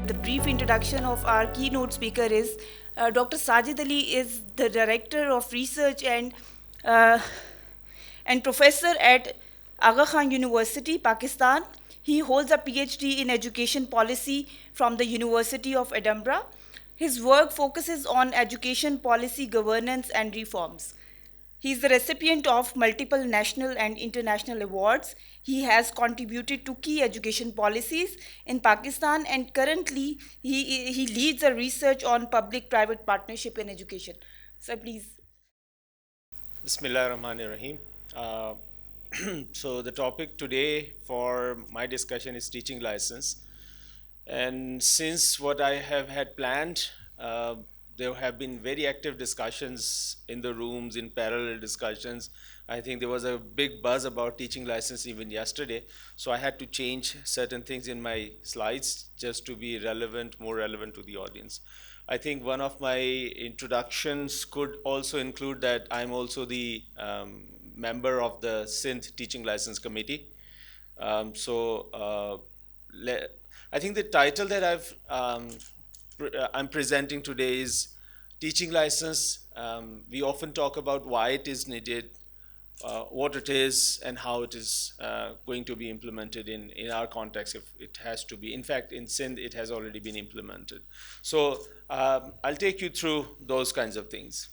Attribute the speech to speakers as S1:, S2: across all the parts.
S1: the brief introduction of our keynote speaker is Dr. Sajid Ali is the Director of Research uh, and Professor at Aga Khan University, Pakistan. He holds a PhD in Education Policy from the University of Edinburgh. His work focuses on education policy governance and reforms. He is the recipient of multiple national and international awards. He has contributed to key education policies in Pakistan, and currently he leads a research on public-private partnership in education. So please.
S2: Bismillah ar-Rahman ar-Rahim. So the topic today for my discussion is teaching license. And since what I have had planned, there have been very active discussions in the rooms, in parallel discussions. I think there was a big buzz about teaching license even yesterday. So I had to change certain things in my slides just to be relevant, more relevant to the audience. I think one of my introductions could also include that I'm also the member of the Sindh Teaching License Committee. I think the title that I'm presenting today is Teaching License. We often talk about why it is needed, what it is, and how it is going to be implemented in our context if it has to be. In fact, in Sindh, it has already been implemented. So I'll take you through those kinds of things.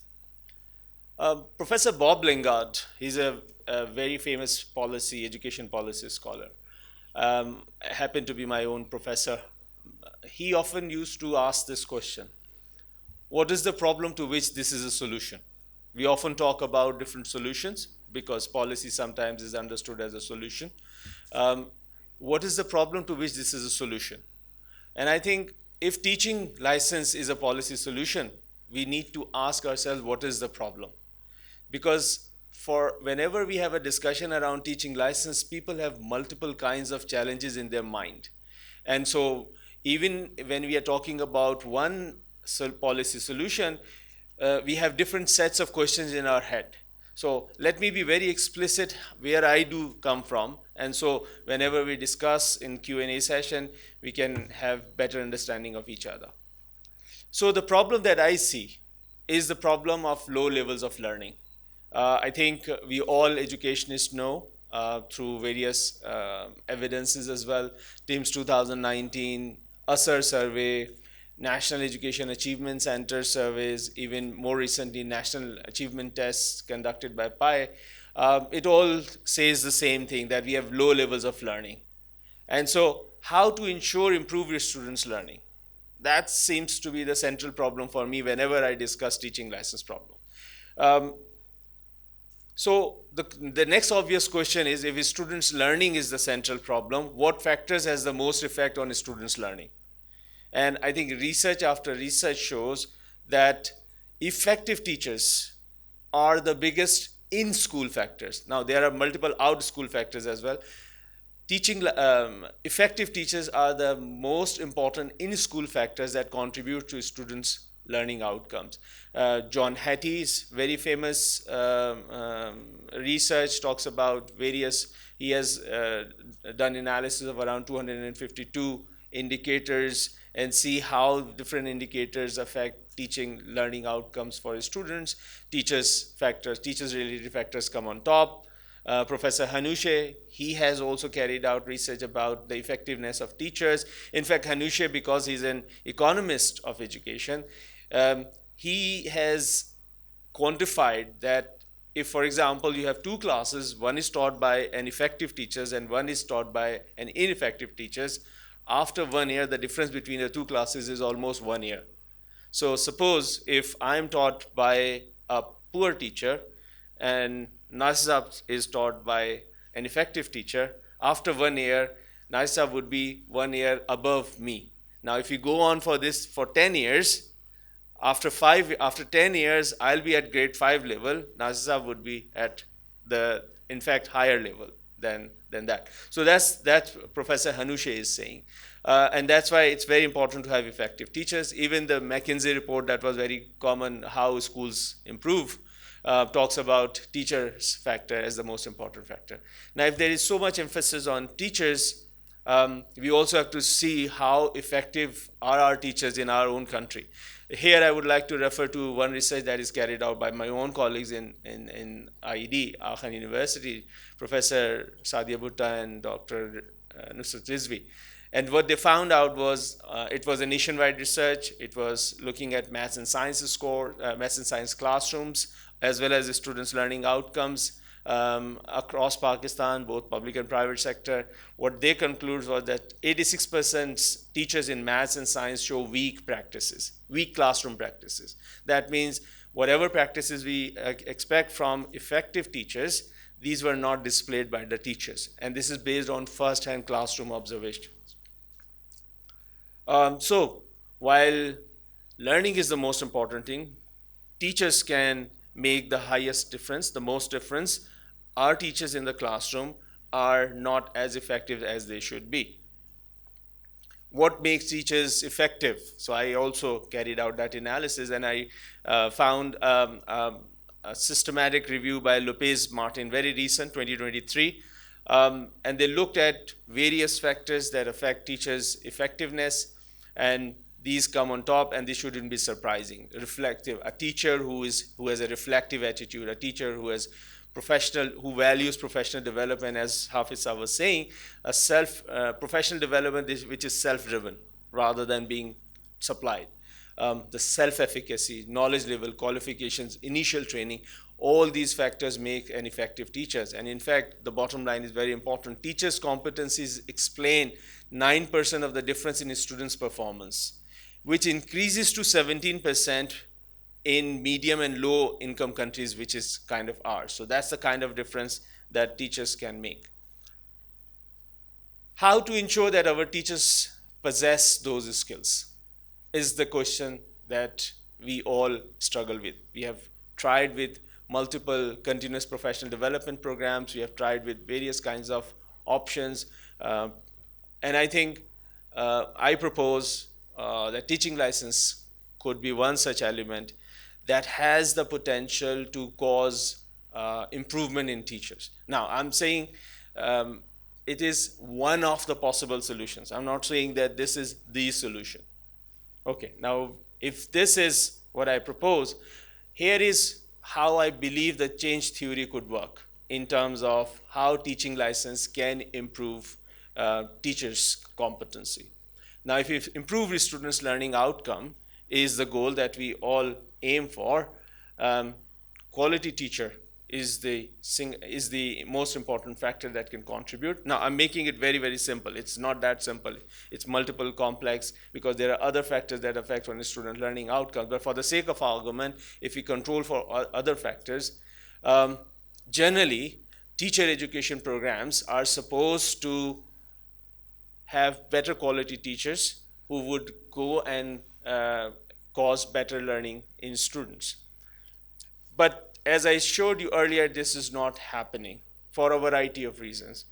S2: Professor Bob Lingard, he's a very famous education policy scholar. Happened to be my own professor. He often used to ask this question: what is the problem to which this is a solution? We often talk about different solutions because policy sometimes is understood as a solution. What is the problem to which this is a solution? And I think if teaching license is a policy solution, we need to ask ourselves what is the problem. Because for whenever we have a discussion around teaching license, people have multiple kinds of challenges in their mind. And so even when we are talking about one policy solution, we have different sets of questions in our head. So let me be very explicit where I do come from. And so whenever we discuss in Q&A session, we can have better understanding of each other. So the problem that I see is the problem of low levels of learning. I think we all educationists know through various evidences as well, TIMSS 2019, USER survey, National Education Achievement Center surveys, even more recently National Achievement Tests conducted by PI, it all says the same thing, that we have low levels of learning. And so how to ensure improve your students' learning? That seems to be the central problem for me whenever I discuss teaching license problem. So the next obvious question is, if a student's learning is the central problem, what factors has the most effect on a student's learning? And I think research after research shows that effective teachers are the biggest in-school factors. Now, there are multiple out-school factors as well. Effective teachers are the most important in-school factors that contribute to students' learning outcomes. John Hattie's very famous research talks about he has done analysis of around 252 indicators and see how different indicators affect teaching learning outcomes for students. Teachers related factors come on top. Professor Hanushe, he has also carried out research about the effectiveness of teachers. In fact, Hanushe, because he's an economist of education, he has quantified that if, for example, you have two classes, one is taught by an effective teachers and one is taught by an ineffective teachers, after 1 year, the difference between the two classes is almost 1 year. So suppose if I'm taught by a poor teacher and Nasab is taught by an effective teacher, after 1 year, Nasab would be 1 year above me. Now, if you go on for this for 10 years, after 10 years, I'll be at grade 5 level. Nasab would be at in fact, higher level than that. So that's Professor Hanushe is saying. And that's why it's very important to have effective teachers. Even the McKinsey report that was very common, how schools improve, talks about teachers factor as the most important factor. Now, if there is so much emphasis on teachers, we also have to see how effective are our teachers in our own country. Here, I would like to refer to one research that is carried out by my own colleagues in IED, Khan University, Professor Sadia Bhutta and Dr. Nusrat Rizvi. And what they found out was it was a nationwide research. It was looking at maths and science maths and science classrooms, as well as the students' learning outcomes across Pakistan, both public and private sector. What they conclude was that 86% teachers in maths and science show weak practices, weak classroom practices. That means whatever practices we expect from effective teachers, these were not displayed by the teachers. And this is based on first-hand classroom observations. So while learning is the most important thing, teachers can make the highest difference, the most difference. Our teachers in the classroom are not as effective as they should be. What makes teachers effective? So I also carried out that analysis, and I found a systematic review by Lopez Martin, very recent, 2023. And they looked at various factors that affect teachers' effectiveness, and these come on top, and this shouldn't be surprising. Reflective, a teacher who has a reflective attitude, a teacher who has who values professional development, as Hafiz was saying, professional development which is self-driven rather than being supplied. The self-efficacy, knowledge level, qualifications, initial training, all these factors make an effective teachers. And in fact, the bottom line is very important. Teachers' competencies explain 9% of the difference in students' performance, which increases to 17% in medium and low income countries, which is kind of ours. So that's the kind of difference that teachers can make. How to ensure that our teachers possess those skills is the question that we all struggle with. We have tried with multiple continuous professional development programs. We have tried with various kinds of options. And I think I propose that teaching license could be one such element that has the potential to cause improvement in teachers. Now, I'm saying it is one of the possible solutions. I'm not saying that this is the solution. Okay, now if this is what I propose, here is how I believe the change theory could work in terms of how teaching license can improve teachers' competency. Now, if you improve students' learning outcome is the goal that we all aim for, quality teacher is the most important factor that can contribute. Now, I'm making it very, very simple. It's not that simple. It's multiple complex because there are other factors that affect on student learning outcomes. But for the sake of argument, if we control for other factors, generally, teacher education programs are supposed to have better quality teachers who would go and cause better learning in students. But as I showed you earlier, this is not happening for a variety of reasons.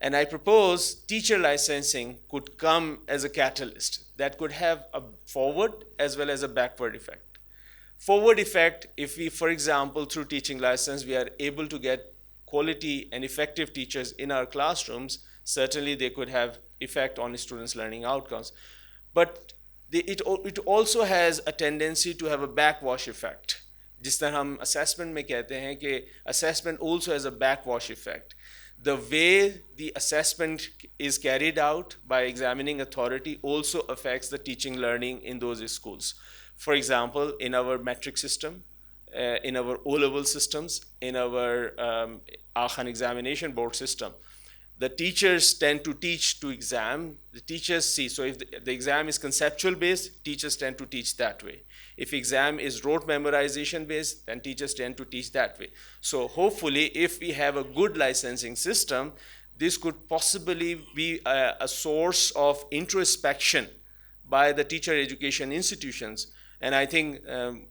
S2: And I propose teacher licensing could come as a catalyst that could have a forward as well as a backward effect. Forward effect, if we, for example, through teaching license, we are able to get quality and effective teachers in our classrooms, certainly they could have effect on students' learning outcomes. But it also has a tendency to have a backwash effect. जिस तरह हम assessment में कहते हैं कि assessment also has a backwash effect. The way the assessment is carried out by examining authority also affects the teaching learning in those schools. For example, in our metric system, in our O-level systems, in our Khan examination board system, the teachers tend to teach to exam. The teachers see, so if the exam is conceptual based, teachers tend to teach that way. If exam is rote memorization based, then teachers tend to teach that way. So hopefully, if we have a good licensing system, this could possibly be a source of introspection by the teacher education institutions. And I think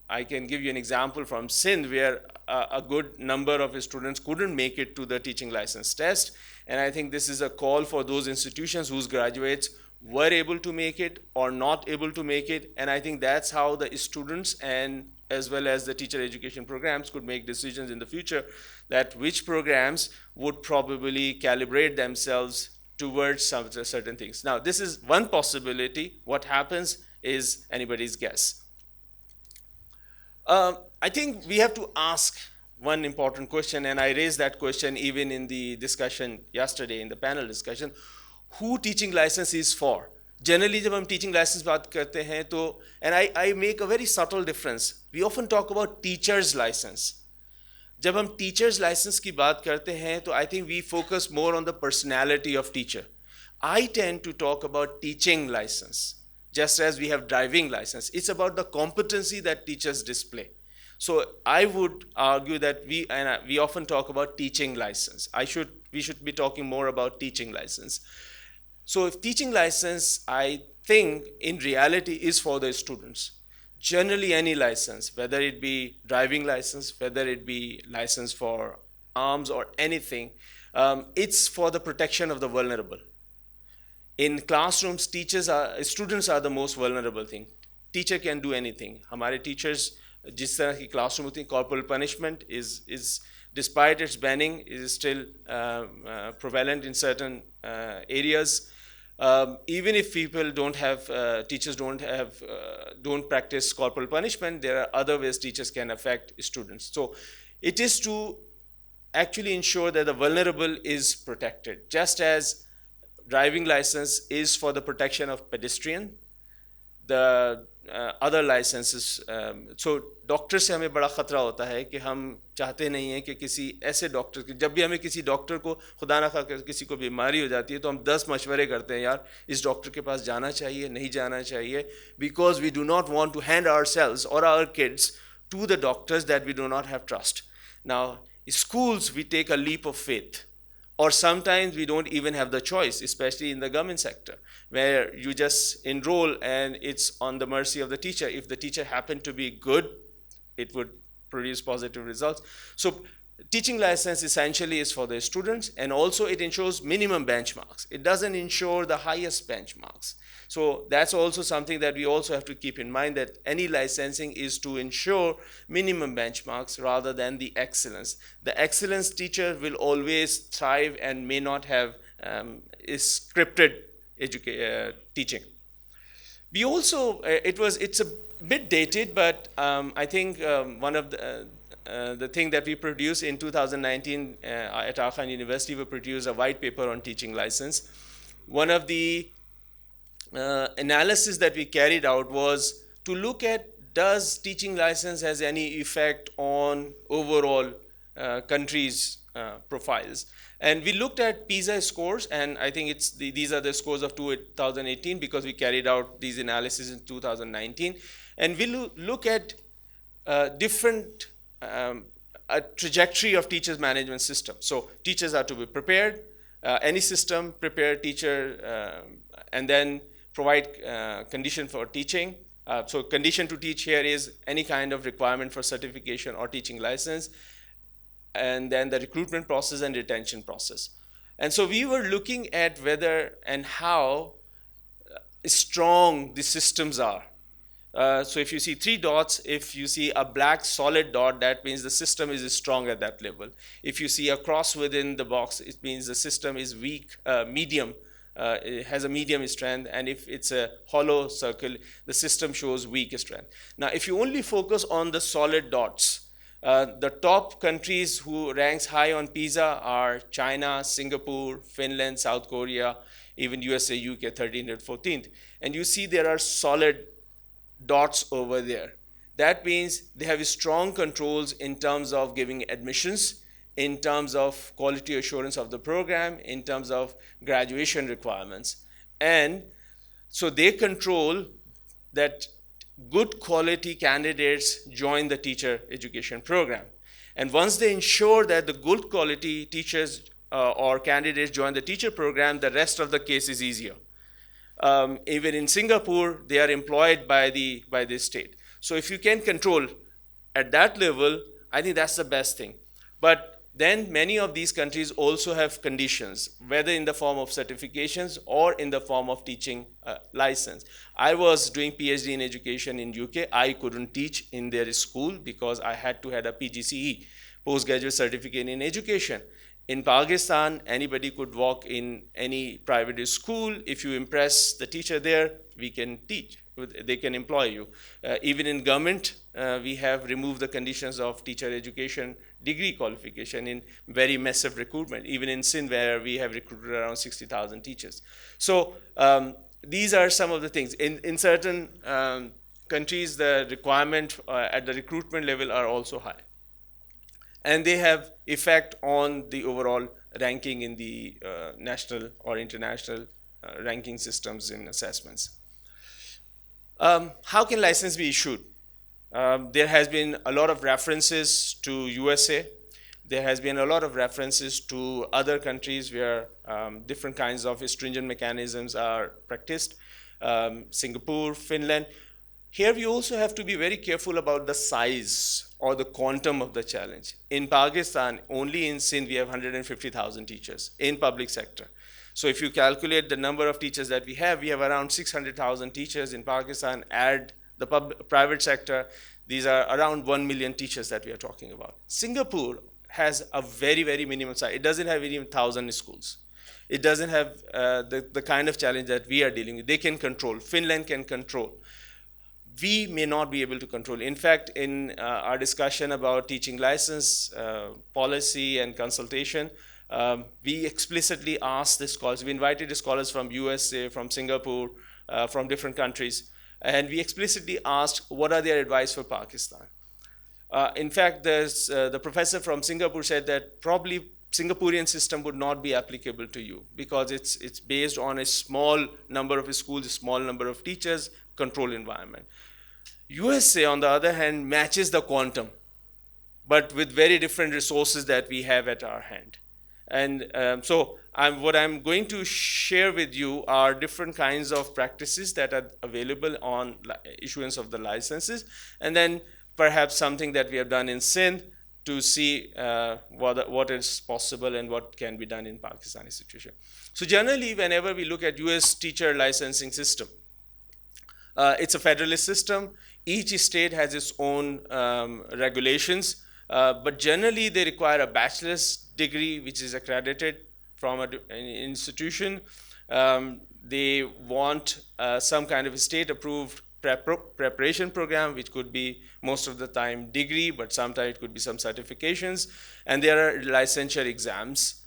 S2: I can give you an example from Sindh, where a good number of students couldn't make it to the teaching license test. And I think this is a call for those institutions whose graduates were able to make it or not able to make it. And I think that's how the students and as well as the teacher education programs could make decisions in the future that which programs would probably calibrate themselves towards some certain things. Now, this is one possibility. What happens is anybody's guess. I think we have to ask one important question, and I raised that question even in the discussion yesterday, in the panel discussion. Who teaching license is for? Generally, जब हम teaching license बात करते हैं तो, and I make a very subtle difference. We often talk about teacher's license. जब हम teacher's license की बात करते हैं तो I think we focus more on the personality of teacher. I tend to talk about teaching license. Just as we have driving license, it's about the competency that teachers display. So I would argue that we often talk about teaching license. We should be talking more about teaching license. So if teaching license, I think in reality is for the students. Generally any license, whether it be driving license, whether it be license for arms or anything, it's for the protection of the vulnerable. In classrooms, students are the most vulnerable thing. Teacher can do anything. हमारे teachers, जिस तरह की classroom होती है, corporal punishment is despite its banning, is still prevalent in certain areas. Even if people teachers don't practice corporal punishment, there are other ways teachers can affect students. So it is to actually ensure that the vulnerable is protected, just as driving license is for the protection of pedestrian, the other licenses. So doctor से हमें बड़ा ख़तरा होता है कि हम चाहते नहीं हैं कि किसी ऐसे डॉक्टर के, जब भी हमें किसी डॉक्टर को खुदा ना खाकर किसी को बीमारी हो जाती है तो हम 10 मशवरे करते हैं, यार इस डॉक्टर के पास जाना चाहिए नहीं जाना चाहिए, because we do not want to hand ourselves or our kids to the doctors that we do not have trust. Now, in schools we take a leap of faith. Or sometimes we don't even have the choice, especially in the government sector, where you just enroll and it's on the mercy of the teacher. If the teacher happened to be good, it would produce positive results. So teaching license essentially is for the students, and also it ensures minimum benchmarks. It doesn't ensure the highest benchmarks. So that's also something that we also have to keep in mind, that any licensing is to ensure minimum benchmarks rather than the excellence. The excellence teacher will always thrive and may not have scripted teaching. We also, it's a bit dated, but I think one of the thing that we produced in 2019 at Aga Khan University, we produced a white paper on teaching license. One of the analysis that we carried out was to look at, does teaching license has any effect on overall countries' profiles. And we looked at PISA scores, and I think these are the scores of 2018 because we carried out these analyses in 2019. And we look at different a trajectory of teachers' management system. So teachers are to be prepared, any system prepare teacher, and then provide condition for teaching. So condition to teach here is any kind of requirement for certification or teaching license, and then the recruitment process and retention process. And so we were looking at whether and how strong the systems are. So if you see 3 dots, if you see a black solid dot, that means the system is strong at that level. If you see a cross within the box, it means the system is weak, medium, it has a medium strength, and if it's a hollow circle, the system shows weak strength. Now, if you only focus on the solid dots, the top countries who ranks high on PISA are China, Singapore, Finland, South Korea, even USA, UK, 13th and 14th. And you see there are solid dots over there. That means they have strong controls in terms of giving admissions, in terms of quality assurance of the program, in terms of graduation requirements. And so they control that good quality candidates join the teacher education program. And once they ensure that the good quality teachers or candidates join the teacher program, the rest of the case is easier. Even in Singapore, they are employed by the state. So if you can control at that level, I think that's the best thing. But then many of these countries also have conditions, whether in the form of certifications or in the form of teaching license. I was doing PhD in education in UK. I couldn't teach in their school because I had to have a PGCE, postgraduate certificate in education. In Pakistan, anybody could walk in any private school. If you impress the teacher there, we can teach. They can employ you. Even in government, we have removed the conditions of teacher education degree qualification in very massive recruitment. Even in Sindh, where we have recruited around 60,000 teachers. So these are some of the things. In certain countries, the requirement at the recruitment level are also high, and they have effect on the overall ranking in the national or international ranking systems in assessments. How can license be issued? There has been a lot of references to USA. There has been a lot of references to other countries where different kinds of stringent mechanisms are practiced. Singapore, Finland. Here we also have to be very careful about the size or the quantum of the challenge. In Pakistan, only in Sindh, we have 150,000 teachers in public sector. So if you calculate the number of teachers that we have around 600,000 teachers in Pakistan. Add the private sector, these are around 1 million teachers that we are talking about. Singapore has a very, very minimum size. It doesn't have even 1,000 schools. It doesn't have the kind of challenge that we are dealing with. They can control. Finland can control. We may not be able to control. In fact, in our discussion about teaching license policy and consultation, we explicitly asked the scholars. We invited the scholars from USA, from Singapore, from different countries, and we explicitly asked what are their advice for Pakistan. In fact, there's the professor from Singapore said that probably Singaporean system would not be applicable to you because it's based on a small number of schools, a small number of teachers, control environment. USA, on the other hand, matches the quantum, but with very different resources that we have at our hand. And so what I'm going to share with you are different kinds of practices that are available on issuance of the licenses, and then perhaps something that we have done in Sindh to see what is possible and what can be done in Pakistani situation. So generally, whenever we look at US teacher licensing system, it's a federalist system. Each state has its own regulations, but generally they require a bachelor's degree which is accredited from an institution. They want some kind of state-approved preparation program, which could be most of the time degree, but sometimes it could be some certifications. And there are licensure exams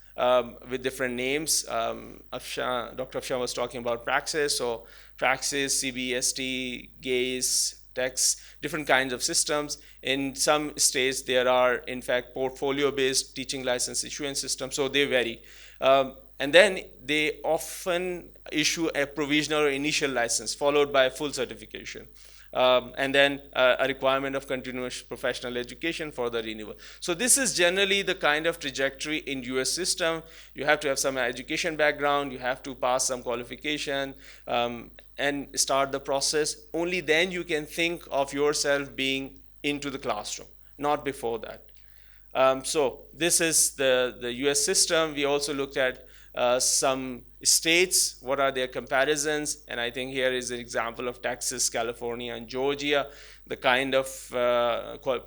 S2: with different names. Dr. Afshan was talking about Praxis, so Praxis, CBST, GACE, TEX, different kinds of systems. In some states, there are, in fact, portfolio-based teaching license issuance systems, so they vary. And then they often issue a provisional or initial license followed by a full certification. And then a requirement of continuous professional education for the renewal. So this is generally the kind of trajectory in US system. You have to have some education background, you have to pass some qualification, and start the process. Only then you can think of yourself being into the classroom, not before that. So this is the US system. We also looked at some states, what are their comparisons, and I think here is an example of Texas, California, and Georgia, the kind of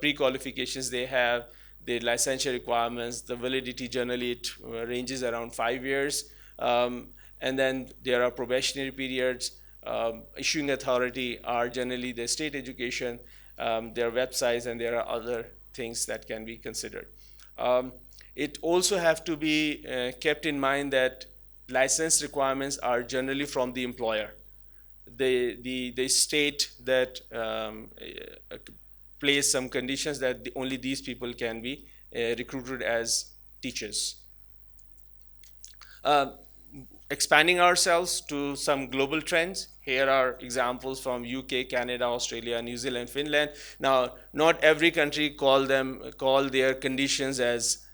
S2: pre-qualifications they have, the licensure requirements, the validity generally it ranges around 5 years, and then there are probationary periods. Issuing authority are generally the state education, their websites, and there are other things that can be considered. It also has to be kept in mind that license requirements are generally from the employer. They state that place some conditions that only these people can be recruited as teachers. Expanding ourselves to some global trends. Here are examples from UK, Canada, Australia, New Zealand, Finland. Now, not every country call their conditions as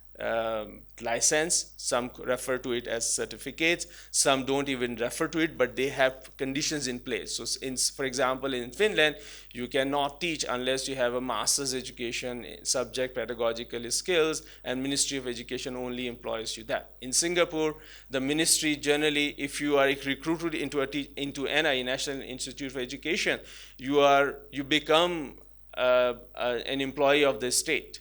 S2: license. Some refer to it as certificates. Some don't even refer to it, but they have conditions in place. So, for example, in Finland, you cannot teach unless you have a master's education in subject pedagogical skills, and Ministry of Education only employs you that. In Singapore, the ministry generally, if you are recruited into NI, National Institute for Education, you become an employee of the state.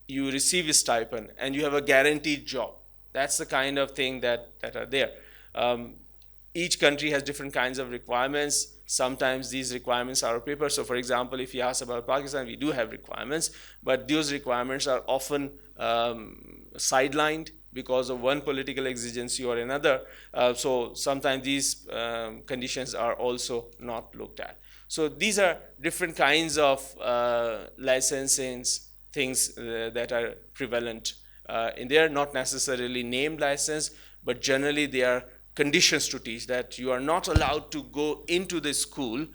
S2: You receive a stipend and you have a guaranteed job. That's the kind of thing that are there. Each country has different kinds of requirements. Sometimes these requirements are on paper. So for example, if you ask about Pakistan, we do have requirements, but those requirements are often sidelined because of one political exigency or another. So sometimes these conditions are also not looked at. So these are different kinds of licensing things that are prevalent in there, not necessarily named license, but generally they are conditions to teach, that you are not allowed to go into the school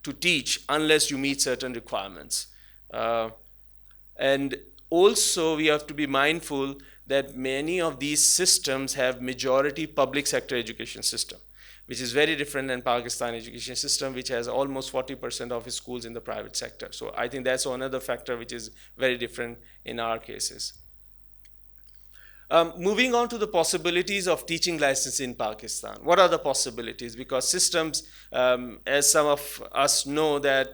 S2: to teach unless you meet certain requirements. And also we have to be mindful that many of these systems have majority public sector education system, which is very different than Pakistan education system, which has almost 40% of its schools in the private sector. So I think that's another factor which is very different in our cases. Moving on to the possibilities of teaching license in Pakistan. What are the possibilities? Because systems, as some of us know, that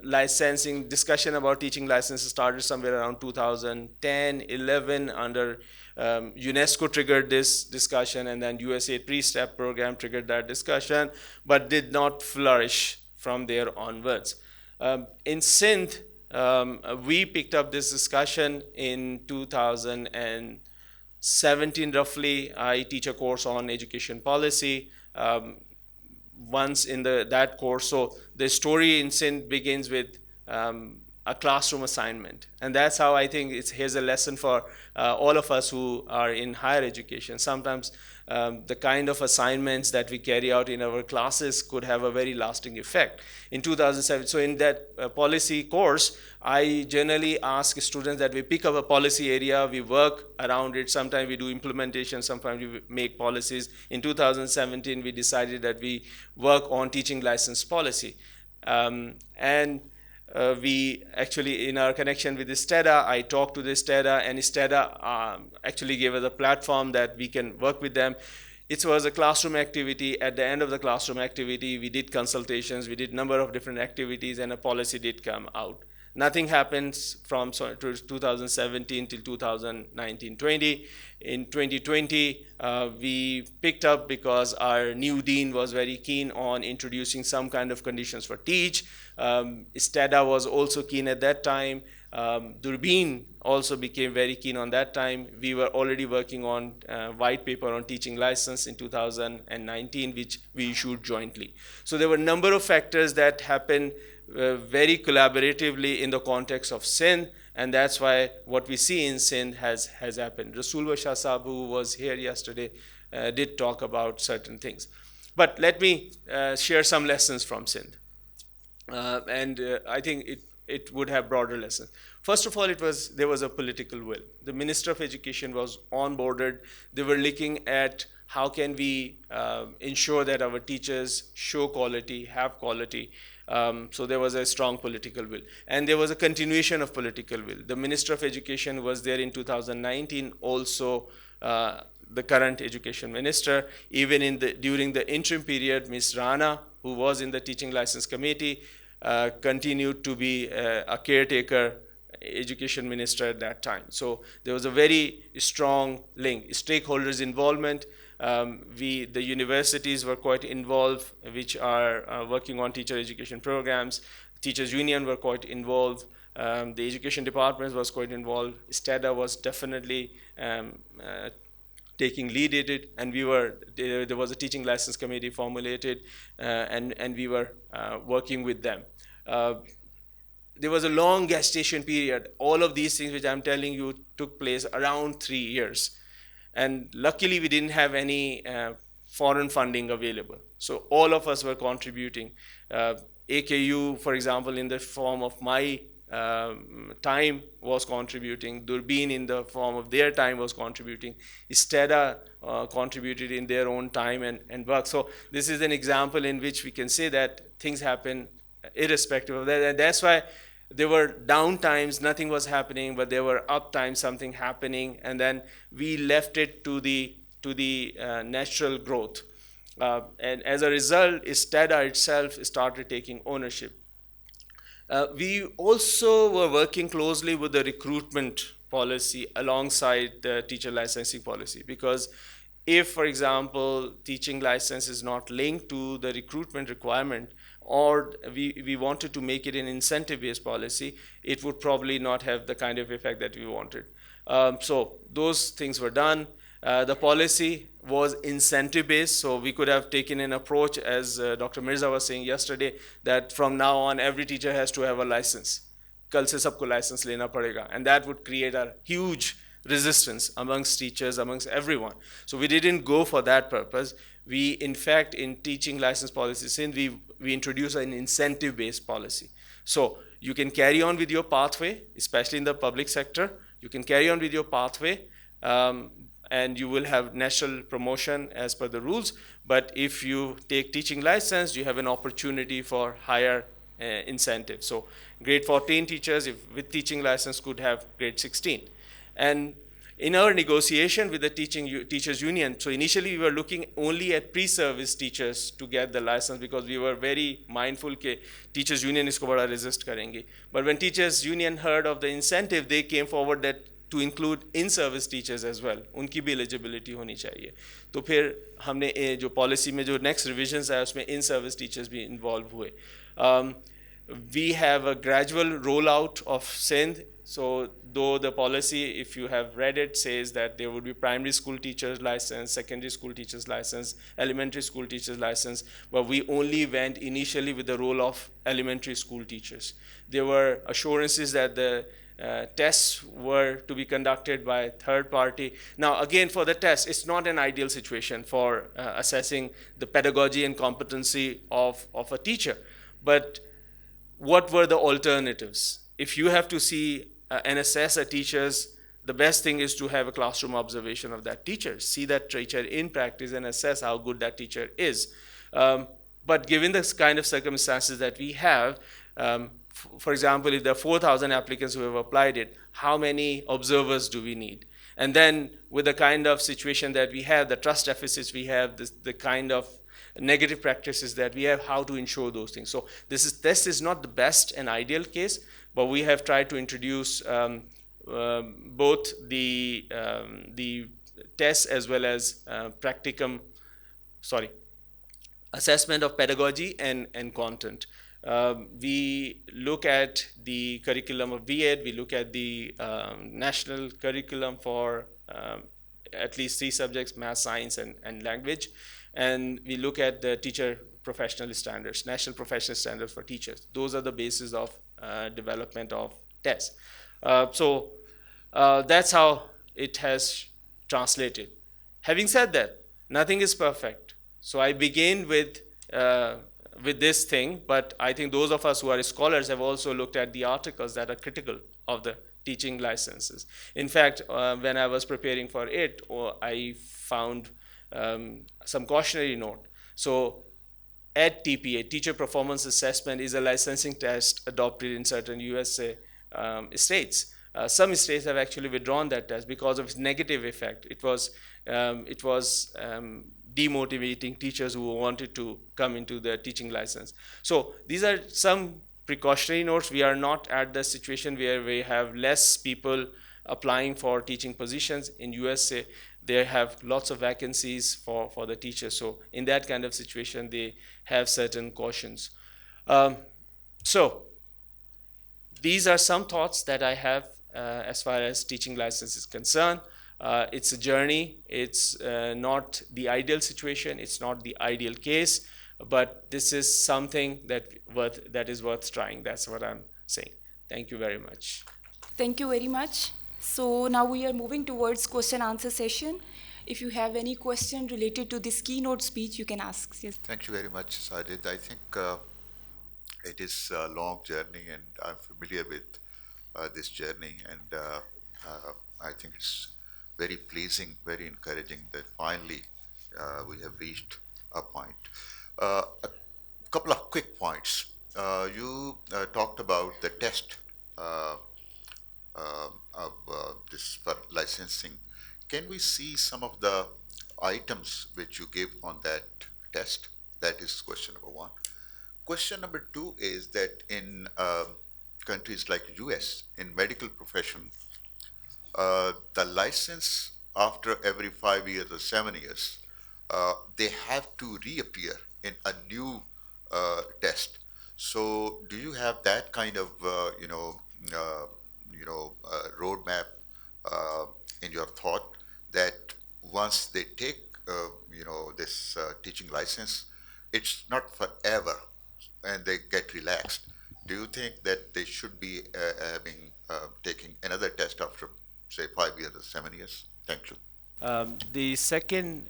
S2: licensing discussion about teaching licenses started somewhere around 2010, 11 under UNESCO triggered this discussion, and then USAID pre-step program triggered that discussion, but did not flourish from there onwards. In Sindh, we picked up this discussion in 2017 roughly. I teach a course on education policy. Once in that course, so the story in Sindh begins with a classroom assignment, and that's how I think here's a lesson for all of us who are in higher education. Sometimes the kind of assignments that we carry out in our classes could have a very lasting effect. In 2007, so in that policy course, I generally ask students that we pick up a policy area, we work around it. Sometimes we do implementation, sometimes we make policies. In 2017, we decided that we work on teaching license policy. We actually, in our connection with ISTEDA, I talked to the ISTEDA, and ISTEDA actually gave us a platform that we can work with them. It was a classroom activity. At the end of the classroom activity, we did consultations, we did a number of different activities, and a policy did come out. Nothing happens from 2017 till 2019-20. In 2020, we picked up because our new dean was very keen on introducing some kind of conditions for teach. ISTEDA was also keen at that time. Durbin also became very keen on that time. We were already working on a white paper on teaching license in 2019, which we issued jointly. So there were a number of factors that happened very collaboratively in the context of Sindh, and that's why what we see in Sindh has happened. Rasul Shah Saab, who was here yesterday, did talk about certain things. But let me share some lessons from Sindh. I think it would have broader lessons. First of all, there was a political will. The Minister of Education was onboarded. They were looking at how can we ensure that our teachers show quality, have quality. So there was a strong political will, and there was a continuation of political will. The Minister of Education was there in 2019, also the current education minister. Even during the interim period, Ms. Rana, who was in the teaching license committee, continued to be a caretaker education minister at that time. So there was a very strong link. Stakeholders involvement. The universities were quite involved, which are working on teacher education programs. Teachers union were quite involved. The education department was quite involved. ISTEDA was definitely taking lead in it, and there was a teaching license committee formulated, and we were working with them. There was a long gestation period. All of these things which I'm telling you took place around 3 years. And luckily, we didn't have any foreign funding available. So all of us were contributing. AKU, for example, in the form of my time was contributing. Durbin, in the form of their time, was contributing. ISTEDA contributed in their own time and work. So this is an example in which we can say that things happen irrespective of that. And that's why there were down times, nothing was happening, but there were up times, something happening, and then we left it to the natural growth. And as a result, ISTEDA itself started taking ownership. We also were working closely with the recruitment policy alongside the teacher licensing policy. Because if, for example, teaching license is not linked to the recruitment requirement, or we wanted to make it an incentive-based policy, it would probably not have the kind of effect that we wanted. So those things were done. The policy was incentive-based, so we could have taken an approach, as Dr. Mirza was saying yesterday, that from now on every teacher has to have a license. कल से सबको license लेना पड़ेगा, and that would create a huge resistance amongst teachers, amongst everyone. So we didn't go for that purpose. We, in fact, in teaching license policy, since we introduced an incentive-based policy. So you can carry on with your pathway, especially in the public sector. You can carry on with your pathway, and you will have national promotion as per the rules. But if you take teaching license, you have an opportunity for higher incentive. So grade 14 teachers, if with teaching license, could have grade 16. And in our negotiation with the teachers union, so initially we were looking only at pre-service teachers to get the license, because we were very mindful that teachers union isko bada resist karenge. But when teachers union heard of the incentive, they came forward that to include in-service teachers as well, उनकी भी eligibility होनी चाहिए. तो फिर हमने जो policy में जो next revisions है उसमें in-service teachers भी involve हुए. We have a gradual rollout of SIND. So though the policy, if you have read it, says that there would be primary school teachers license, secondary school teachers license, elementary school teachers license, but we only went initially with the role of elementary school teachers. There were assurances that the tests were to be conducted by third party. Now, again, for the test, it's not an ideal situation for assessing the pedagogy and competency of a teacher. But what were the alternatives? If you have to see and assess a teacher's, the best thing is to have a classroom observation of that teacher, see that teacher in practice and assess how good that teacher is. But given this kind of circumstances that we have, for example, if there are 4,000 applicants who have applied it, how many observers do we need? And then with the kind of situation that we have, the trust deficits we have, the kind of negative practices that we have, how to ensure those things. So this is not the best and ideal case, but we have tried to introduce both the tests as well as assessment of pedagogy and content. We look at the curriculum of B.Ed, we look at the national curriculum for at least 3 subjects, math, science, and language. And we look at the teacher professional standards, national professional standards for teachers. Those are the basis of development of tests. So that's how it has translated. Having said that, nothing is perfect. So I begin with this thing, but I think those of us who are scholars have also looked at the articles that are critical of the teaching licenses. In fact, when I was preparing for it, I found some cautionary note. So TPA, Teacher Performance Assessment, is a licensing test adopted in certain USA states. Some states have actually withdrawn that test because of its negative effect. It was demotivating teachers who wanted to come into the teaching license. So these are some precautionary notes. We are not at the situation where we have less people applying for teaching positions. In USA, they have lots of vacancies for the teachers. So in that kind of situation, they have certain cautions. So these are some thoughts that I have as far as teaching license is concerned. It's a journey. It's not the ideal situation. It's not the ideal case. But this is something that is worth trying. That's what I'm saying. Thank you very much.
S1: Thank you very much. So now we are moving towards question answer session. If you have any question related to this keynote speech, you can ask. Yes.
S3: Thank you very much, Sajid. I think it is a long journey, and I'm familiar with this journey, and I think it's very pleasing, very encouraging that finally we have reached a point. A couple of quick points. You talked about the test of this for licensing. Can we see some of the items which you give on that test? That is question number 1. Question number 2 is that in countries like US, in medical profession, the license after every 5 years or 7 years, they have to reappear in a new test. So, do you have that kind of roadmap uh, in your thought that once they take this teaching license, it's not forever, and they get relaxed? Do you think that they should be having taking another test after, say, 5 years or 7 years? Thank you.
S2: The second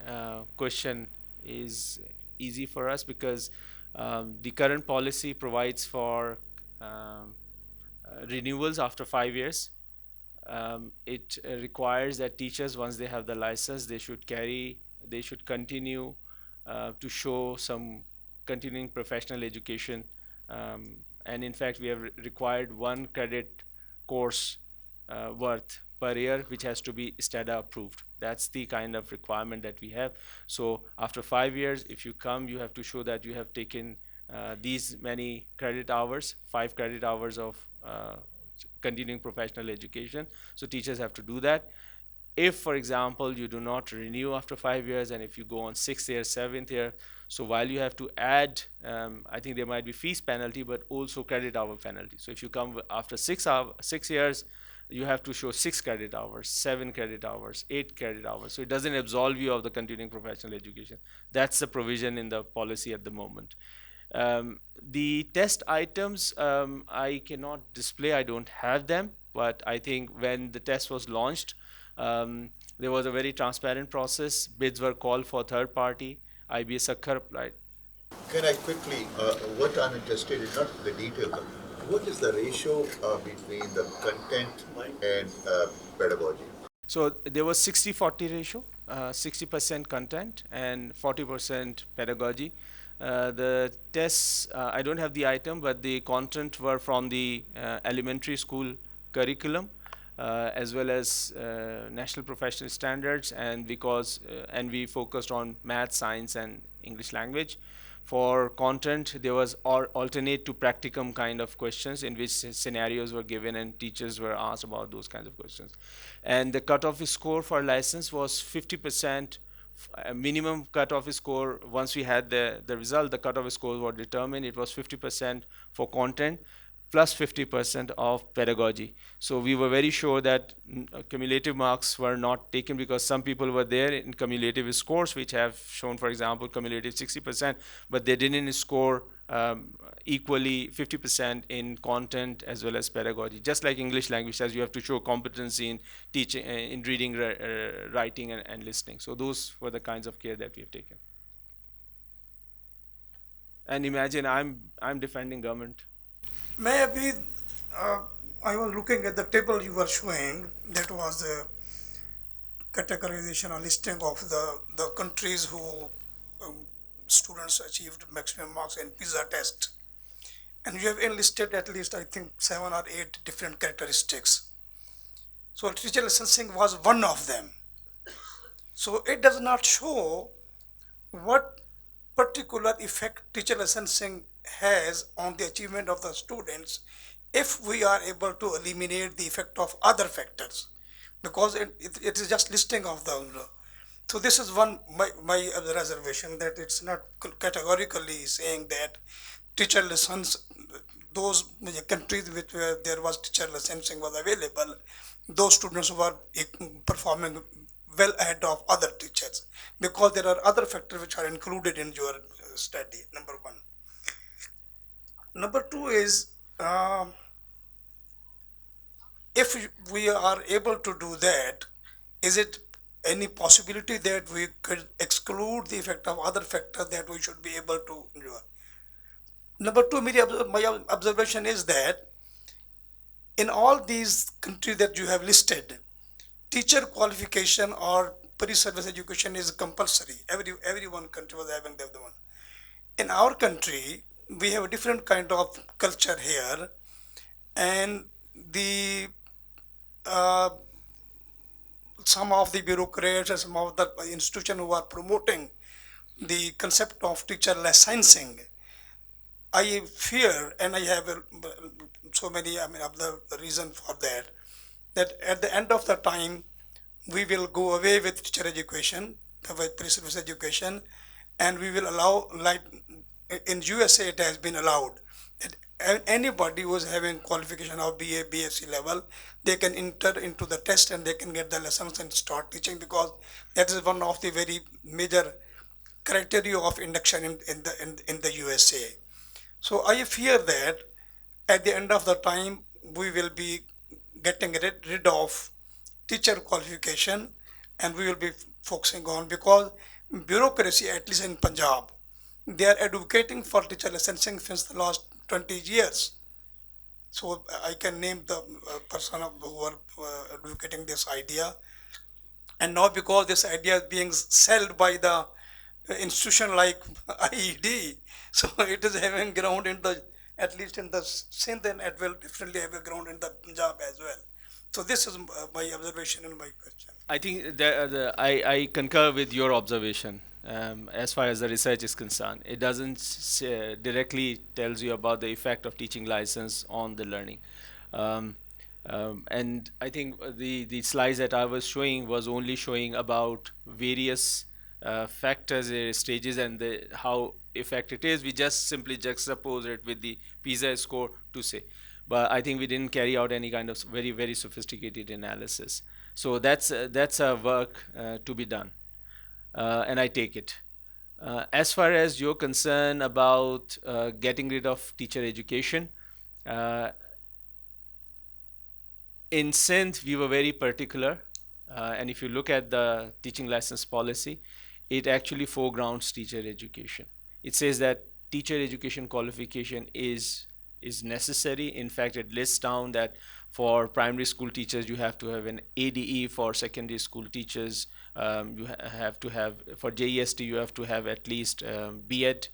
S2: question is easy for us because the current policy provides for renewals after 5 years. It requires that teachers, once they have the license, they should continue to show some continuing professional education. And in fact, we have required 1 credit course worth per year, which has to be STADA approved. That's the kind of requirement that we have. So after 5 years, if you come, you have to show that you have taken these many credit hours, 5 credit hours of continuing professional education. So teachers have to do that. If, for example, you do not renew after 5 years, and if you go on 6th year, 7th year, so while you have to add, I think there might be fees penalty, but also credit hour penalty. So if you come after 6 years, you have to show 6 credit hours, 7 credit hours, 8 credit hours. So it doesn't absolve you of the continuing professional education. That's the provision in the policy at the moment. The test items, I cannot display, I don't have them, but I think when the test was launched, there was a very transparent process. Bids were called for third party. IBS Sakhar applied.
S3: Can I quickly, what I'm interested in, not the detail, but what is the ratio between the content and pedagogy?
S2: So there was 60-40 ratio, 60% content and 40% pedagogy. The tests, I don't have the item, but the content were from the elementary school curriculum, as well as national professional standards, and and we focused on math, science, and English language. For content, there was alternate to practicum kind of questions in which scenarios were given and teachers were asked about those kinds of questions. And the cutoff score for license was 50%. Minimum cutoff score. Once we had the result, the cutoff scores were determined. It was 50% for content plus 50% of pedagogy. So we were very sure that cumulative marks were not taken, because some people were there in cumulative scores which have shown, for example, cumulative 60%, but they didn't score equally 50% in content as well as pedagogy. Just like English language, as you have to show competency in teaching, in reading, writing, and listening. So those were the kinds of care that we have taken. And imagine I'm defending government.
S4: Maybe I was looking at the table you were showing. That was the categorization or listing of the countries who students achieved maximum marks in PISA test. And you have enlisted at least, I think, 7 or 8 different characteristics. So teacher licensing was one of them. So it does not show what particular effect teacher licensing has on the achievement of the students if we are able to eliminate the effect of other factors, because it is just listing of them. So this is one my other reservation, that it's not categorically saying that teacher license, those countries which where there was teacher licensing was available, those students were performing well ahead of other teachers, because there are other factors which are included in your study. Number one. Number two is, if we are able to do that, is it any possibility that we could exclude the effect of other factors that we should be able to do? Number two, my observation is that in all these countries that you have listed, teacher qualification or pre-service education is compulsory. Every one country was having the one. In our country, we have a different kind of culture here, and the some of the bureaucrats and some of the institutions who are promoting the concept of teacher licensing, I fear, and I have so many, of the reason for that, that at the end of the time, we will go away with teacher education, with pre-service education, and we will allow, like in USA it has been allowed, that anybody who is having qualification of BA, BSc level, they can enter into the test and they can get the lessons and start teaching, because that is one of the very major criteria of induction in the USA. So I fear that at the end of the time we will be getting rid of teacher qualification, and we will be focusing on, because bureaucracy, at least in Punjab, they are advocating for teacher licensing since the last 20 years. So I can name the person who are advocating this idea, and now because this idea is being sold by the institution like IED, so it is having ground in the, at least in the Sindh, and it will definitely have a ground in the Punjab as well. So this is my observation and my question.
S2: I think that I concur with your observation as far as the research is concerned. It doesn't directly tells you about the effect of teaching license on the learning. Um, and I think the slides that I was showing was only showing about various factors, stages, and how effect it is. We just simply juxtapose it with the PISA score to say. But I think we didn't carry out any kind of very sophisticated analysis. So that's a work to be done, and I take it. As far as your concern about getting rid of teacher education, uh, in Sindh, we were very particular, and if you look at the teaching license policy, it actually foregrounds teacher education. It says that teacher education qualification is necessary. In fact, it lists down that for primary school teachers, you have to have an ADE. For secondary school teachers, you have to have, for JEST, you have to have at least B.Ed,